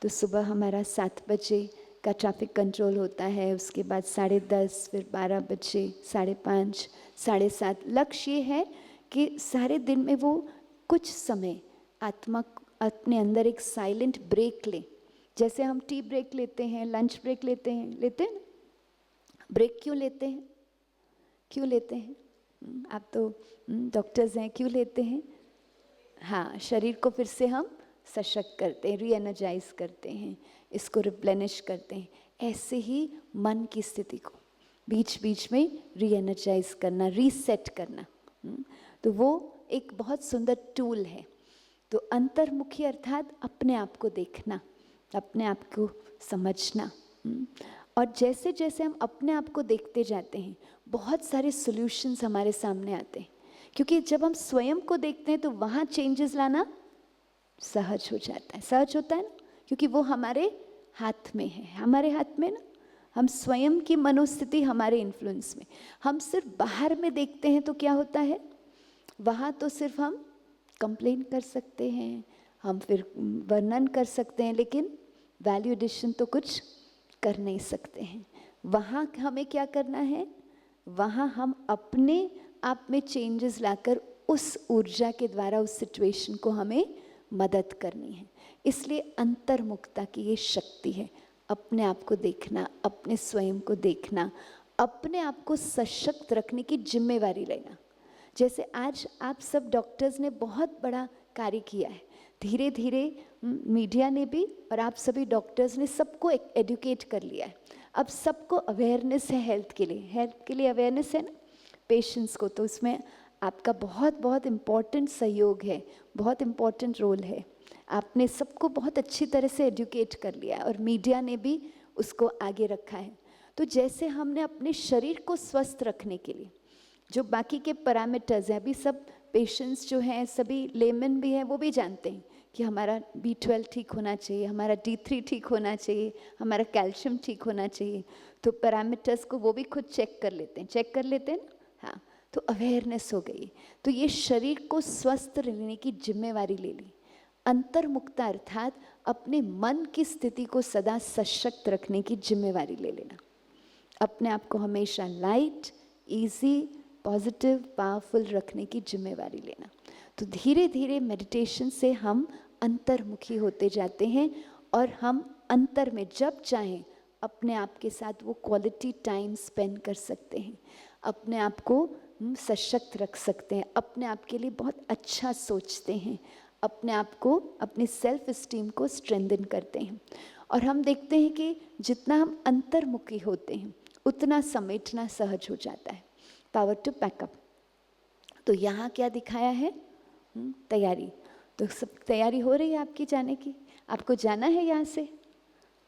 तो सुबह हमारा 7 बजे का ट्रैफिक कंट्रोल होता है, उसके बाद 10:30, फिर 12 बजे, 5:30, 7:30। लक्ष्य ये है कि सारे दिन में वो कुछ समय आत्मा अपने अंदर एक साइलेंट ब्रेक ले। जैसे हम टी ब्रेक लेते हैं, लंच ब्रेक लेते हैं ना? ब्रेक क्यों लेते हैं? क्यों लेते हैं? आप तो डॉक्टर्स हैं, क्यों लेते हैं? हाँ, शरीर को फिर से हम सशक्त करते हैं, री एनर्जाइज करते हैं, इसको रिप्लेनिश करते हैं। ऐसे ही मन की स्थिति को बीच बीच में री एनर्जाइज करना, रीसेट करना, तो वो एक बहुत सुंदर टूल है। तो अंतर्मुखी अर्थात अपने आप को देखना, अपने आप को समझना। और जैसे जैसे हम अपने आप को देखते जाते हैं, बहुत सारे सॉल्यूशंस हमारे सामने आते हैं, क्योंकि जब हम स्वयं को देखते हैं तो वहाँ चेंजेस लाना सहज हो जाता है। सहज होता है ना, क्योंकि वो हमारे हाथ में है, हमारे हाथ में ना। हम स्वयं की मनोस्थिति हमारे इन्फ्लुएंस में। हम सिर्फ बाहर में देखते हैं तो क्या होता है, वहाँ तो सिर्फ हम कंप्लेन कर सकते हैं, हम फिर वर्णन कर सकते हैं, लेकिन वैल्यू एडिशन तो कुछ कर नहीं सकते हैं। वहाँ हमें क्या करना है, वहाँ हम अपने आप में चेंजेस लाकर उस ऊर्जा के द्वारा उस सिचुएशन को हमें मदद करनी है। इसलिए अंतर्मुक्ता की ये शक्ति है, अपने आप को देखना, अपने स्वयं को देखना, अपने आप को सशक्त रखने की जिम्मेवारी लेना। जैसे आज आप सब डॉक्टर्स ने बहुत बड़ा कार्य किया है, धीरे धीरे मीडिया ने भी और आप सभी डॉक्टर्स ने सबको एडुकेट कर लिया है। अब सबको अवेयरनेस है हेल्थ के लिए अवेयरनेस है ना, पेशेंट्स को। तो उसमें आपका बहुत बहुत इम्पोर्टेंट सहयोग है, बहुत इम्पोर्टेंट रोल है। आपने सबको बहुत अच्छी तरह से एडुकेट कर लिया है और मीडिया ने भी उसको आगे रखा है। तो जैसे हमने अपने शरीर को स्वस्थ रखने के लिए जो बाकी के पैरामीटर्स हैं, अभी सब पेशेंट्स जो हैं, सभी लेमन भी हैं, वो भी जानते हैं कि हमारा B12 ठीक होना चाहिए, हमारा D3 ठीक होना चाहिए, हमारा कैल्शियम ठीक होना चाहिए। तो पैरामीटर्स को वो भी खुद चेक कर लेते हैं ना। हाँ, तो अवेयरनेस हो गई। तो ये शरीर को स्वस्थ रहने की जिम्मेवारी ले ली। अंतर्मुक्ता अर्थात अपने मन की स्थिति को सदा सशक्त रखने की जिम्मेवारी ले लेना। अपने आप को हमेशा लाइट, इजी, पॉजिटिव, पावरफुल रखने की जिम्मेवारी लेना। तो धीरे धीरे मेडिटेशन से हम अंतर्मुखी होते जाते हैं और हम अंतर में जब चाहें अपने आप के साथ वो क्वालिटी टाइम स्पेंड कर सकते हैं, अपने आप को सशक्त रख सकते हैं, अपने आप के लिए बहुत अच्छा सोचते हैं, अपने आप को, अपनी सेल्फ इस्टीम को स्ट्रेंथन करते हैं। और हम देखते हैं कि जितना हम अंतर्मुखी होते हैं उतना समेटना सहज हो जाता है। Power to pack up. तो यहाँ क्या दिखाया है? तैयारी। तो सब तैयारी हो रही है आपकी जाने की? आपको जाना है यहाँ से?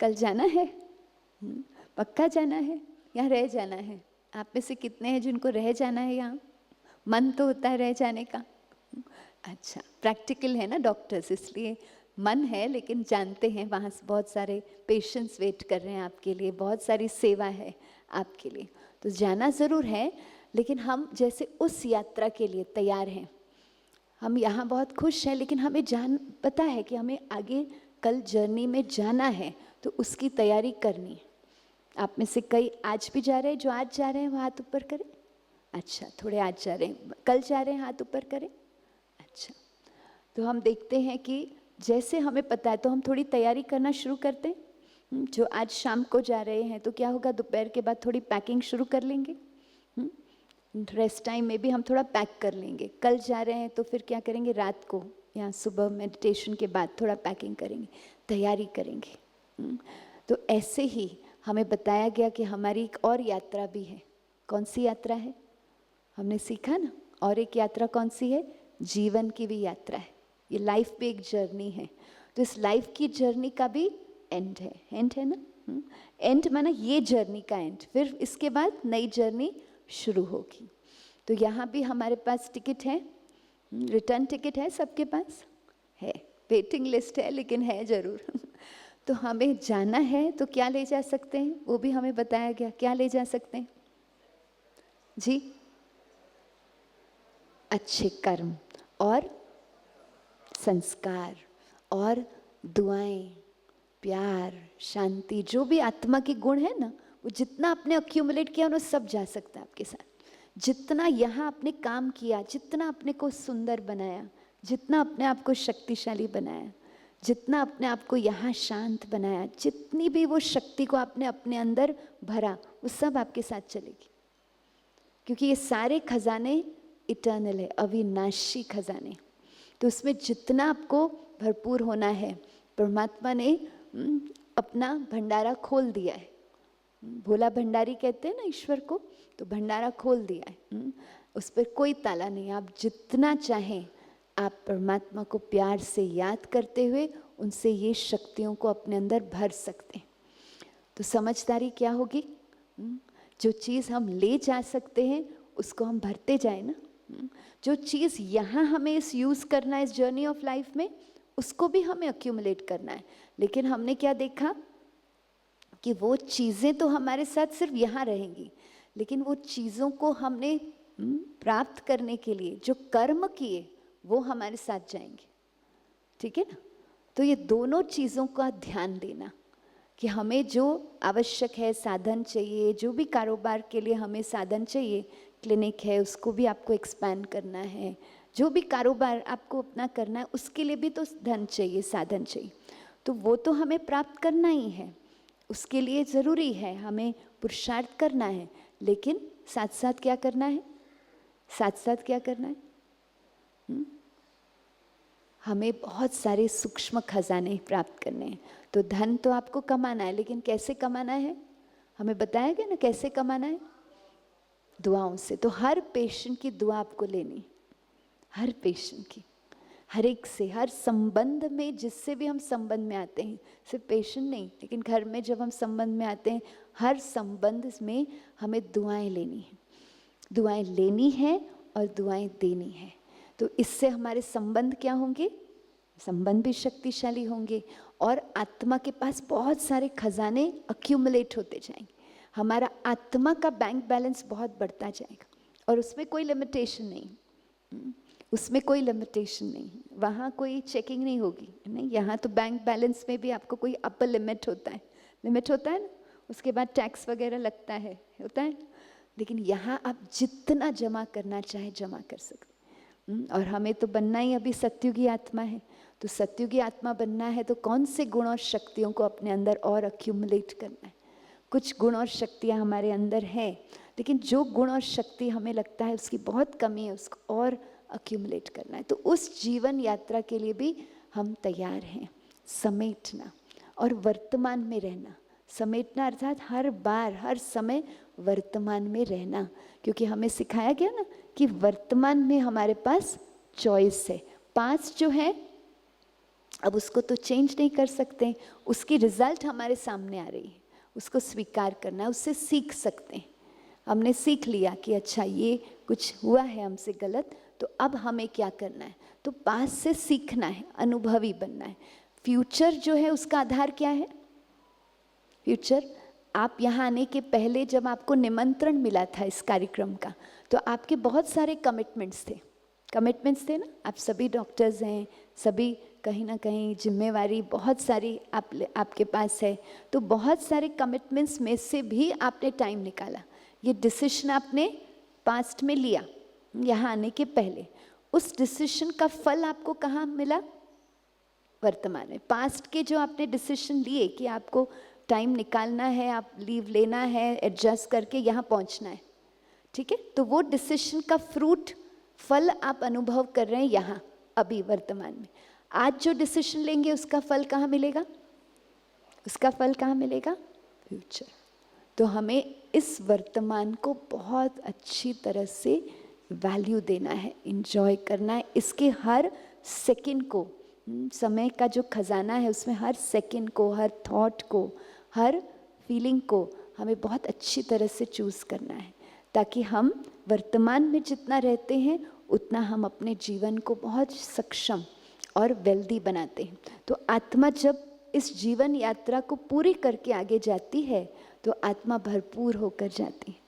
कल जाना है? पक्का जाना है या रह जाना है? आप में से कितने हैं जिनको रह जाना है यहाँ? मन तो होता है रह जाने का। अच्छा, प्रैक्टिकल है ना डॉक्टर्स, इसलिए मन है, लेकिन जानते हैं वहाँ से बहुत सारे पेशेंट्स वेट कर रहे हैं आपके लिए, बहुत सारी सेवा है आपके लिए। तो जाना ज़रूर है, लेकिन हम जैसे उस यात्रा के लिए तैयार हैं। हम यहाँ बहुत खुश हैं, लेकिन हमें पता है कि हमें आगे कल जर्नी में जाना है, तो उसकी तैयारी करनी है। आप में से कई आज भी जा रहे हैं, जो आज जा रहे हैं वो हाथ ऊपर करें। अच्छा, थोड़े आज जा रहे हैं, कल जा रहे हैं, हाथ ऊपर करें। अच्छा, तो हम देखते हैं कि जैसे हमें पता है तो हम थोड़ी तैयारी करना शुरू करते हैं। जो आज शाम को जा रहे हैं तो क्या होगा, दोपहर के बाद थोड़ी पैकिंग शुरू कर लेंगे। रेस्ट टाइम में भी हम थोड़ा पैक कर लेंगे। कल जा रहे हैं तो फिर क्या करेंगे, रात को या सुबह मेडिटेशन के बाद थोड़ा पैकिंग करेंगे, तैयारी करेंगे। तो ऐसे ही हमें बताया गया कि हमारी एक और यात्रा भी है। कौन सी यात्रा है? हमने सीखा ना, और एक यात्रा कौन सी है? जीवन की भी यात्रा है। ये लाइफ भी एक जर्नी है। तो इस लाइफ की जर्नी का भी एंड है। एंड है ना, एंड माना ये जर्नी का एंड, फिर इसके बाद नई जर्नी शुरू होगी। तो यहाँ भी हमारे पास टिकट है, रिटर्न टिकट है, सबके पास है, वेटिंग लिस्ट है, लेकिन है ज़रूर। तो हमें जाना है तो क्या ले जा सकते हैं, वो भी हमें बताया गया। क्या ले जा सकते हैं जी? अच्छे कर्म और संस्कार और दुआएं, प्यार, शांति, जो भी आत्मा के गुण है ना, वो जितना आपने अक्यूमुलेट किया वो सब जा सकता है आपके साथ। जितना यहाँ आपने काम किया, जितना अपने को सुंदर बनाया, जितना अपने आप को शक्तिशाली बनाया, जितना अपने आप को यहाँ शांत बनाया, जितनी भी वो शक्ति को आपने अपने अंदर भरा, वो सब आपके साथ चलेगी। क्योंकि ये सारे खजाने इटर्नल है, अविनाशी खजाने। तो उसमें जितना आपको भरपूर होना है, परमात्मा ने अपना भंडारा खोल दिया है। भोला भंडारी कहते हैं ना ईश्वर को, तो भंडारा खोल दिया है। उस पर कोई ताला नहीं। आप जितना चाहें आप परमात्मा को प्यार से याद करते हुए उनसे ये शक्तियों को अपने अंदर भर सकते हैं। तो समझदारी क्या होगी? जो चीज़ हम ले जा सकते हैं उसको हम भरते जाए ना। जो चीज़ यहाँ हमें इस यूज़ करना है इस जर्नी ऑफ लाइफ में, उसको भी हमें अक्यूमुलेट करना है। लेकिन हमने क्या देखा कि वो चीज़ें तो हमारे साथ सिर्फ यहाँ रहेंगी, लेकिन वो चीज़ों को हमने प्राप्त करने के लिए जो कर्म किए वो हमारे साथ जाएंगे। ठीक है ना? तो ये दोनों चीज़ों का ध्यान देना कि हमें जो आवश्यक है, साधन चाहिए, जो भी कारोबार के लिए हमें साधन चाहिए, क्लिनिक है उसको भी आपको एक्सपैंड करना है, जो भी कारोबार आपको अपना करना है उसके लिए भी तो धन चाहिए, साधन चाहिए। तो वो तो हमें प्राप्त करना ही है, उसके लिए ज़रूरी है, हमें पुरुषार्थ करना है। लेकिन साथ साथ क्या करना है? साथ साथ क्या करना है? हमें बहुत सारे सूक्ष्म खजाने प्राप्त करने हैं। तो धन तो आपको कमाना है, लेकिन कैसे कमाना है? हमें बताया गया ना कैसे कमाना है। दुआओं से। तो हर पेशेंट की दुआ आपको लेनी, हर पेशेंट की, हर एक से, हर संबंध में, जिससे भी हम संबंध में आते हैं, सिर्फ पेशेंट नहीं, लेकिन घर में जब हम संबंध में आते हैं, हर संबंध में हमें दुआएं लेनी है, दुआएं लेनी है और दुआएं देनी है। तो इससे हमारे संबंध क्या होंगे? संबंध भी शक्तिशाली होंगे और आत्मा के पास बहुत सारे खजाने अक्यूमुलेट होते जाएंगे। हमारा आत्मा का बैंक बैलेंस बहुत बढ़ता जाएगा और उसमें कोई लिमिटेशन नहीं, उसमें कोई लिमिटेशन नहीं, वहाँ कोई चेकिंग नहीं होगी, नहीं। यहाँ तो बैंक बैलेंस में भी आपको कोई अपर लिमिट होता है, लिमिट होता है ना, उसके बाद टैक्स वगैरह लगता है, होता है। लेकिन यहाँ आप जितना जमा करना चाहे जमा कर सकते। और हमें तो बनना ही अभी सत्युगी आत्मा है, तो सत्युगी आत्मा बनना है तो कौन से गुण और शक्तियों को अपने अंदर और अक्यूमुलेट करना है। कुछ गुण और शक्तियाँ हमारे अंदर हैं, लेकिन जो गुण और शक्ति हमें लगता है उसकी बहुत कमी है, उसको और अक्यूमुलेट करना है। तो उस जीवन यात्रा के लिए भी हम तैयार हैं। समेटना और वर्तमान में रहना, समेटना अर्थात हर बार हर समय वर्तमान में रहना, क्योंकि हमें सिखाया गया ना कि वर्तमान में हमारे पास चॉइस है। पास्ट जो है अब उसको तो चेंज नहीं कर सकते, उसकी रिजल्ट हमारे सामने आ रही है, उसको स्वीकार करना है, उससे सीख सकते हैं। हमने सीख लिया कि अच्छा ये कुछ हुआ है हमसे गलत, तो अब हमें क्या करना है? तो पास्ट से सीखना है, अनुभवी बनना है। फ्यूचर जो है उसका आधार क्या है? फ्यूचर, आप यहाँ आने के पहले जब आपको निमंत्रण मिला था इस कार्यक्रम का, तो आपके बहुत सारे कमिटमेंट्स थे ना। आप सभी डॉक्टर्स हैं, सभी कहीं ना कहीं जिम्मेवारी बहुत सारी आपके पास है, तो बहुत सारे कमिटमेंट्स में से भी आपने टाइम निकाला। ये डिसीजन आपने पास्ट में लिया यहाँ आने के पहले, उस डिसीजन का फल आपको कहाँ मिला? वर्तमान में। पास्ट के जो आपने डिसीजन लिए कि आपको टाइम निकालना है, आप लीव लेना है, एडजस्ट करके यहाँ पहुँचना है, ठीक है, तो वो डिसीजन का फ्रूट, फल आप अनुभव कर रहे हैं यहाँ अभी वर्तमान में। आज जो डिसीजन लेंगे उसका फल कहाँ मिलेगा? उसका फल कहाँ मिलेगा? फ्यूचर। तो हमें इस वर्तमान को बहुत अच्छी तरह से वैल्यू देना है, इंजॉय करना है, इसके हर सेकंड को, समय का जो खजाना है उसमें हर सेकंड को, हर थॉट को, हर फीलिंग को हमें बहुत अच्छी तरह से चूज़ करना है, ताकि हम वर्तमान में जितना रहते हैं उतना हम अपने जीवन को बहुत सक्षम और वेल्दी बनाते हैं। तो आत्मा जब इस जीवन यात्रा को पूरी करके आगे जाती है तो आत्मा भरपूर होकर जाती है।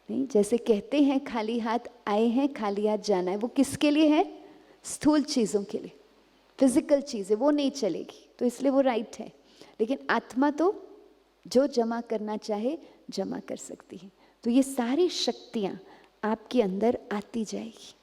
नहीं, जैसे कहते हैं खाली हाथ आए हैं खाली हाथ जाना है, वो किसके लिए है? स्थूल चीज़ों के लिए, फिजिकल चीज़ें वो नहीं चलेगी, तो इसलिए वो राइट है। लेकिन आत्मा तो जो जमा करना चाहे जमा कर सकती है। तो ये सारी शक्तियाँ आपके अंदर आती जाएगी।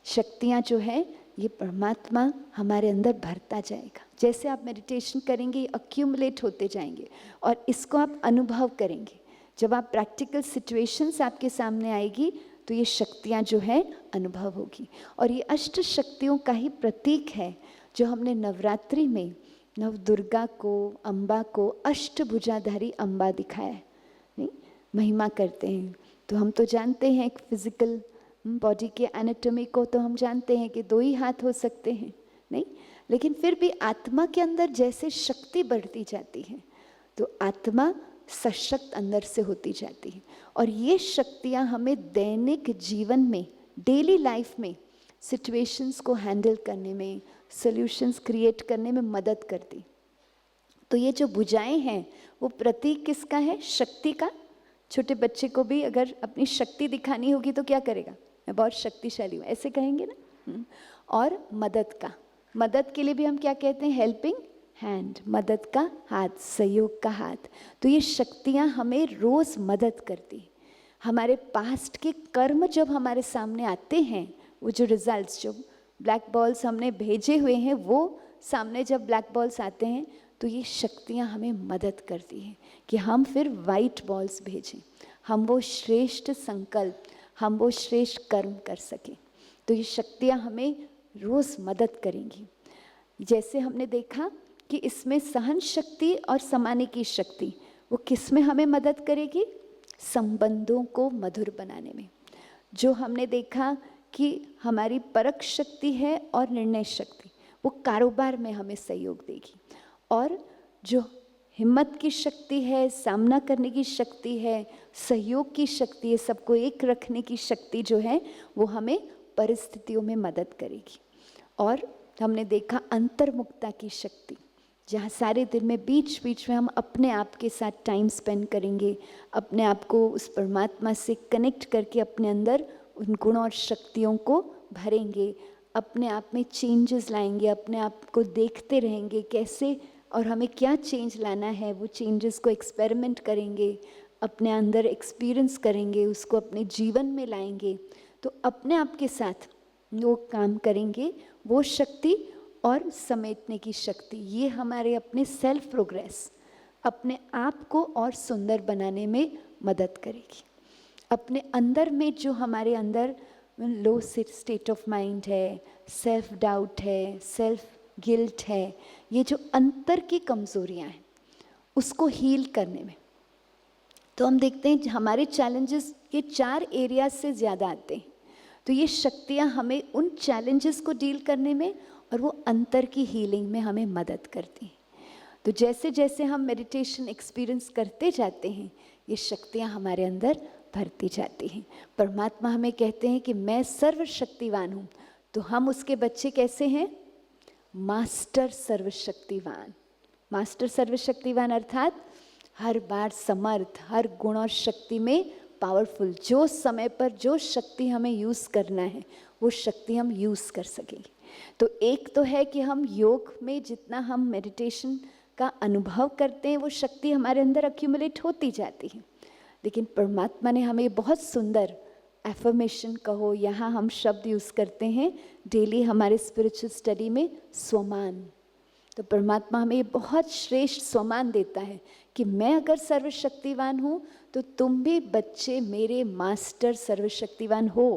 शक्तियाँ जो है ये परमात्मा हमारे अंदर भरता जाएगा। जैसे आप मेडिटेशन करेंगे ये अक्यूमुलेट होते जाएंगे और इसको आप अनुभव करेंगे। जब आप प्रैक्टिकल सिचुएशंस आपके सामने आएगी तो ये शक्तियाँ जो है अनुभव होगी। और ये अष्ट शक्तियों का ही प्रतीक है जो हमने नवरात्रि में नव दुर्गा को, अम्बा को अष्टभुजाधारी अम्बा दिखाया है। नहीं, महिमा करते हैं तो हम तो जानते हैं फिजिकल बॉडी के एनाटॉमी को, तो हम जानते हैं कि 2 ही हाथ हो सकते हैं, नहीं, लेकिन फिर भी आत्मा के अंदर जैसे शक्ति बढ़ती जाती है तो आत्मा सशक्त अंदर से होती जाती है। और ये शक्तियाँ हमें दैनिक जीवन में, डेली लाइफ में सिचुएशंस को हैंडल करने में, सॉल्यूशंस क्रिएट करने में मदद करती। तो ये जो भुजाएं हैं वो प्रतीक किसका है? शक्ति का। छोटे बच्चे को भी अगर अपनी शक्ति दिखानी होगी तो क्या करेगा? मैं बहुत शक्तिशाली हूँ, ऐसे कहेंगे ना। और मदद का, मदद के लिए भी हम क्या कहते हैं? हेल्पिंग हैंड, मदद का हाथ, सहयोग का हाथ। तो ये शक्तियाँ हमें रोज़ मदद करती। हमारे पास्ट के कर्म जब हमारे सामने आते हैं, वो जो रिजल्ट्स, जो ब्लैक बॉल्स हमने भेजे हुए हैं, वो सामने जब ब्लैक बॉल्स आते हैं तो ये शक्तियाँ हमें मदद करती हैं कि हम फिर वाइट बॉल्स भेजें, हम वो श्रेष्ठ संकल्प, हम वो श्रेष्ठ कर्म कर सकें। तो ये शक्तियाँ हमें रोज़ मदद करेंगी। जैसे हमने देखा कि इसमें सहन शक्ति और समाने की शक्ति, वो किस में हमें मदद करेगी? संबंधों को मधुर बनाने में। जो हमने देखा कि हमारी परख शक्ति है और निर्णय शक्ति, वो कारोबार में हमें सहयोग देगी, और जो हिम्मत की शक्ति है, सामना करने की शक्ति है, सहयोग की शक्ति है, सबको एक रखने की शक्ति जो है, वो हमें परिस्थितियों में मदद करेगी। और हमने देखा अंतर्मुखता की शक्ति, जहाँ सारे दिन में बीच बीच में हम अपने आप के साथ टाइम स्पेंड करेंगे, अपने आप को उस परमात्मा से कनेक्ट करके अपने अंदर उन गुणों और शक्तियों को भरेंगे, अपने आप में चेंजेस लाएंगे, अपने आप को देखते रहेंगे कैसे और हमें क्या चेंज लाना है, वो चेंजेस को एक्सपेरिमेंट करेंगे, अपने अंदर एक्सपीरियंस करेंगे, उसको अपने जीवन में लाएंगे। तो अपने आप के साथ वो काम करेंगे, वो शक्ति और समेटने की शक्ति, ये हमारे अपने सेल्फ प्रोग्रेस, अपने आप को और सुंदर बनाने में मदद करेगी। अपने अंदर में जो हमारे अंदर लो स्टेट ऑफ माइंड है, सेल्फ डाउट है, सेल्फ गिल्ट है, ये जो अंतर की कमज़ोरियाँ हैं, उसको हील करने में, तो हम देखते हैं हमारे चैलेंजेस ये 4 एरिया से ज़्यादा आते हैं। तो ये शक्तियाँ हमें उन चैलेंजेस को डील करने में और वो अंतर की हीलिंग में हमें मदद करती हैं। तो जैसे जैसे हम मेडिटेशन एक्सपीरियंस करते जाते हैं, ये शक्तियाँ हमारे अंदर भरती जाती हैं। परमात्मा हमें कहते हैं कि मैं सर्वशक्तिवान हूँ, तो हम उसके बच्चे कैसे हैं? मास्टर सर्वशक्तिवान। मास्टर सर्वशक्तिवान अर्थात हर बार समर्थ, हर गुण और शक्ति में पावरफुल। जो समय पर जो शक्ति हमें यूज़ करना है, वो शक्ति हम यूज़ कर सकेंगे। तो एक तो है कि हम योग में जितना हम मेडिटेशन का अनुभव करते हैं, वो शक्ति हमारे अंदर अक्यूमुलेट होती जाती है। लेकिन परमात्मा ने हमें बहुत सुंदर एफर्मेशन कहो, यहाँ हम शब्द यूज़ करते हैं डेली हमारे स्पिरिचुअल स्टडी में, स्वमान। तो परमात्मा हमें ये बहुत श्रेष्ठ स्वमान देता है कि मैं अगर सर्वशक्तिवान हूँ, तो तुम भी बच्चे मेरे मास्टर सर्वशक्तिवान हो।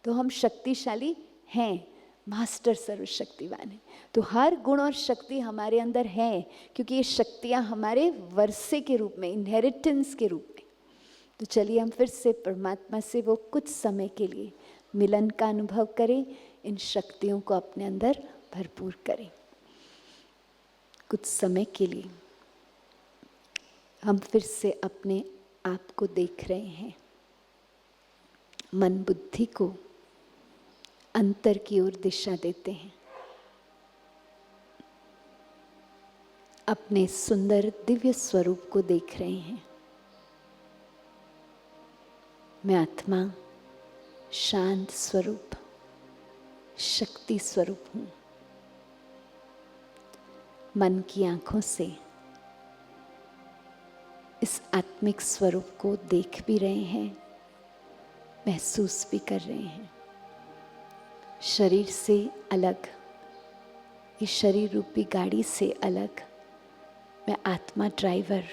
तो हम शक्तिशाली हैं, मास्टर सर्वशक्तिवान है। तो हर गुण और शक्ति हमारे अंदर है, क्योंकि ये शक्तियाँ हमारे वर्षे के रूप में, इनहेरिटेंस के रूप में। तो चलिए हम फिर से परमात्मा से वो कुछ समय के लिए मिलन का अनुभव करें, इन शक्तियों को अपने अंदर भरपूर करें। कुछ समय के लिए हम फिर से अपने आप को देख रहे हैं, मन बुद्धि को अंतर की ओर दिशा देते हैं, अपने सुंदर दिव्य स्वरूप को देख रहे हैं। मैं आत्मा, शांत स्वरूप, शक्ति स्वरूप हूँ। मन की आंखों से इस आत्मिक स्वरूप को देख भी रहे हैं, महसूस भी कर रहे हैं। शरीर से अलग, इस शरीर रूपी गाड़ी से अलग, मैं आत्मा ड्राइवर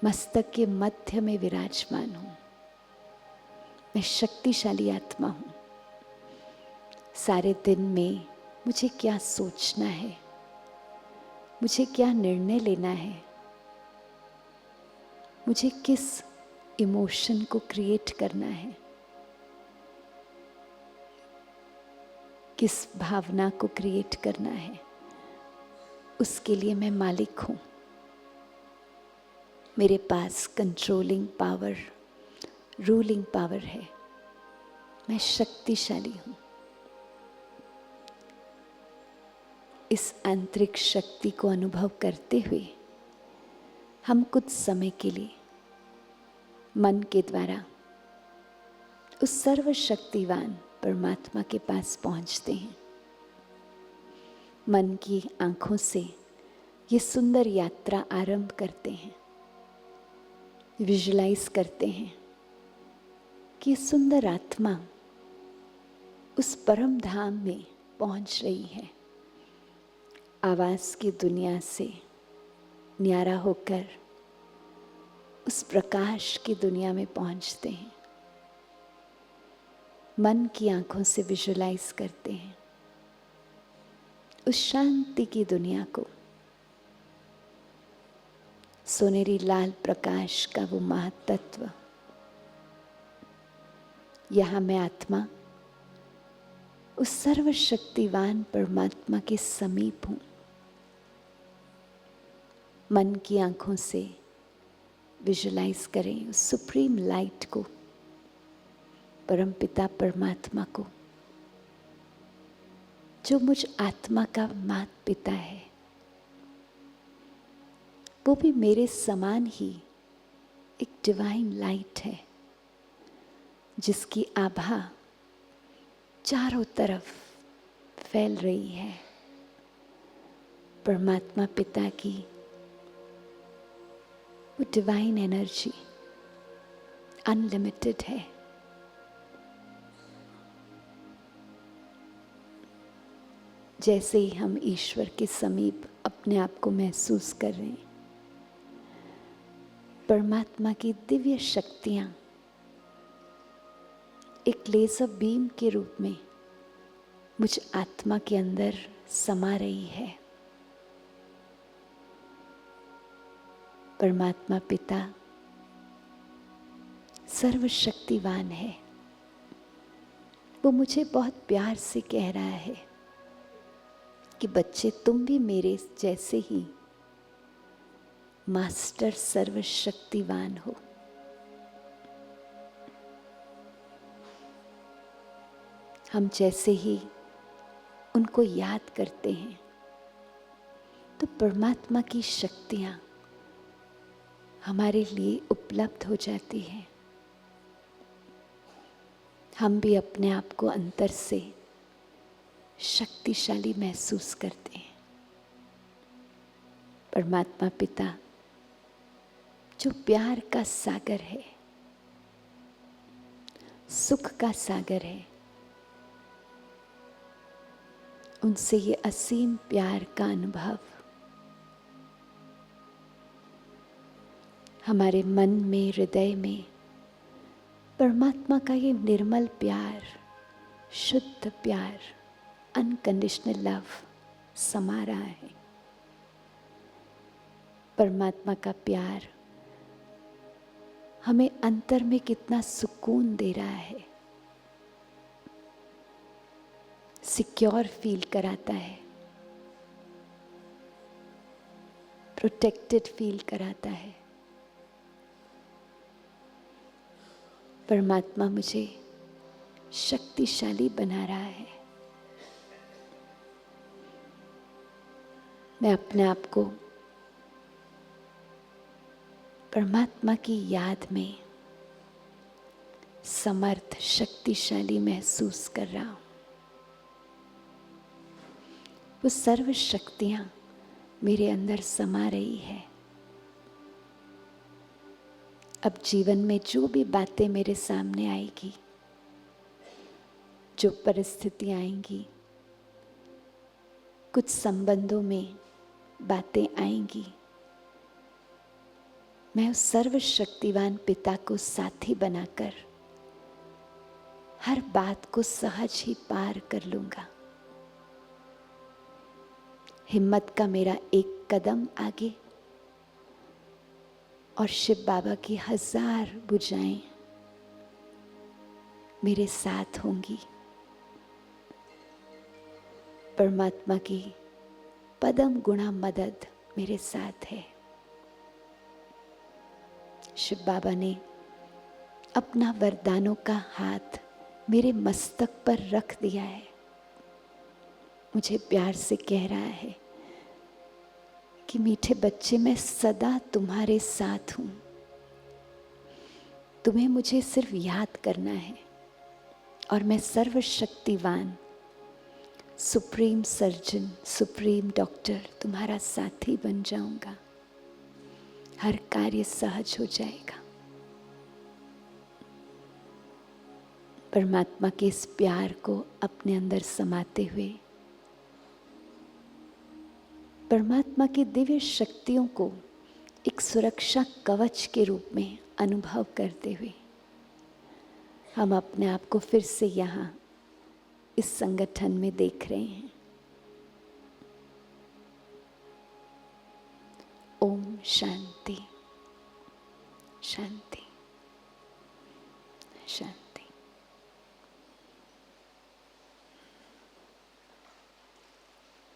मस्तक के मध्य में विराजमान हूँ। मैं शक्तिशाली आत्मा हूँ। सारे दिन में मुझे क्या सोचना है, मुझे क्या निर्णय लेना है, मुझे किस इमोशन को क्रिएट करना है, किस भावना को क्रिएट करना है, उसके लिए मैं मालिक हूँ। मेरे पास कंट्रोलिंग पावर, रूलिंग पावर है। मैं शक्तिशाली हूँ। इस आंतरिक शक्ति को अनुभव करते हुए हम कुछ समय के लिए मन के द्वारा उस सर्वशक्तिवान परमात्मा के पास पहुंचते हैं। मन की आंखों से ये सुंदर यात्रा आरंभ करते हैं। विजुलाइज करते हैं कि सुंदर आत्मा उस परम धाम में पहुंच रही है। आवाज़ की दुनिया से न्यारा होकर उस प्रकाश की दुनिया में पहुंचते हैं। मन की आंखों से विजुलाइज करते हैं उस शांति की दुनिया को, सोनेरी लाल प्रकाश का वो महातत्व। यहाँ मैं आत्मा उस सर्वशक्तिवान परमात्मा के समीप हूँ। मन की आंखों से विजुलाइज करें उस सुप्रीम लाइट को, परमपिता परमात्मा को, जो मुझ आत्मा का माता पिता है। वो भी मेरे समान ही एक डिवाइन लाइट है, जिसकी आभा चारों तरफ फैल रही है। परमात्मा पिता की वो डिवाइन एनर्जी अनलिमिटेड है। जैसे ही हम ईश्वर के समीप अपने आप को महसूस कर रहे हैं, परमात्मा की दिव्य शक्तियां एक लेजर बीम के रूप में मुझ आत्मा के अंदर समा रही है। परमात्मा पिता सर्वशक्तिवान है। वो मुझे बहुत प्यार से कह रहा है कि बच्चे, तुम भी मेरे जैसे ही मास्टर सर्वशक्तिवान हो। हम जैसे ही उनको याद करते हैं तो परमात्मा की शक्तियां हमारे लिए उपलब्ध हो जाती हैं। हम भी अपने आप को अंतर से शक्तिशाली महसूस करते हैं। परमात्मा पिता जो प्यार का सागर है, सुख का सागर है, उनसे ये असीम प्यार का अनुभव हमारे मन में, हृदय में परमात्मा का ये निर्मल प्यार, शुद्ध प्यार, अनकंडीशनल लव समा रहा है। परमात्मा का प्यार हमें अंतर में कितना सुकून दे रहा है, सिक्योर फील कराता है, प्रोटेक्टेड फील कराता है। परमात्मा मुझे शक्तिशाली बना रहा है। मैं अपने आप को परमात्मा की याद में समर्थ, शक्तिशाली महसूस कर रहा हूँ। वो सर्व शक्तियाँ मेरे अंदर समा रही है। अब जीवन में जो भी बातें मेरे सामने आएगी, जो परिस्थितियाँ आएंगी, कुछ संबंधों में बातें आएंगी, मैं उस सर्वशक्तिवान पिता को साथी बनाकर हर बात को सहज ही पार कर लूंगा। हिम्मत का मेरा एक कदम आगे और शिव बाबा की 1000 भुजाएं मेरे साथ होंगी। परमात्मा की पदम गुणा मदद मेरे साथ है। शिव बाबा ने अपना वरदानों का हाथ मेरे मस्तक पर रख दिया है। मुझे प्यार से कह रहा है कि मीठे बच्चे, मैं सदा तुम्हारे साथ हूँ। तुम्हें मुझे सिर्फ याद करना है और मैं सर्वशक्तिवान, सुप्रीम सर्जन, सुप्रीम डॉक्टर तुम्हारा साथी बन जाऊंगा। हर कार्य सहज हो जाएगा। परमात्मा के इस प्यार को अपने अंदर समाते हुए, परमात्मा की दिव्य शक्तियों को एक सुरक्षा कवच के रूप में अनुभव करते हुए हम अपने आप को फिर से यहाँ इस संगठन में देख रहे हैं। ओम शांति शांति शांति।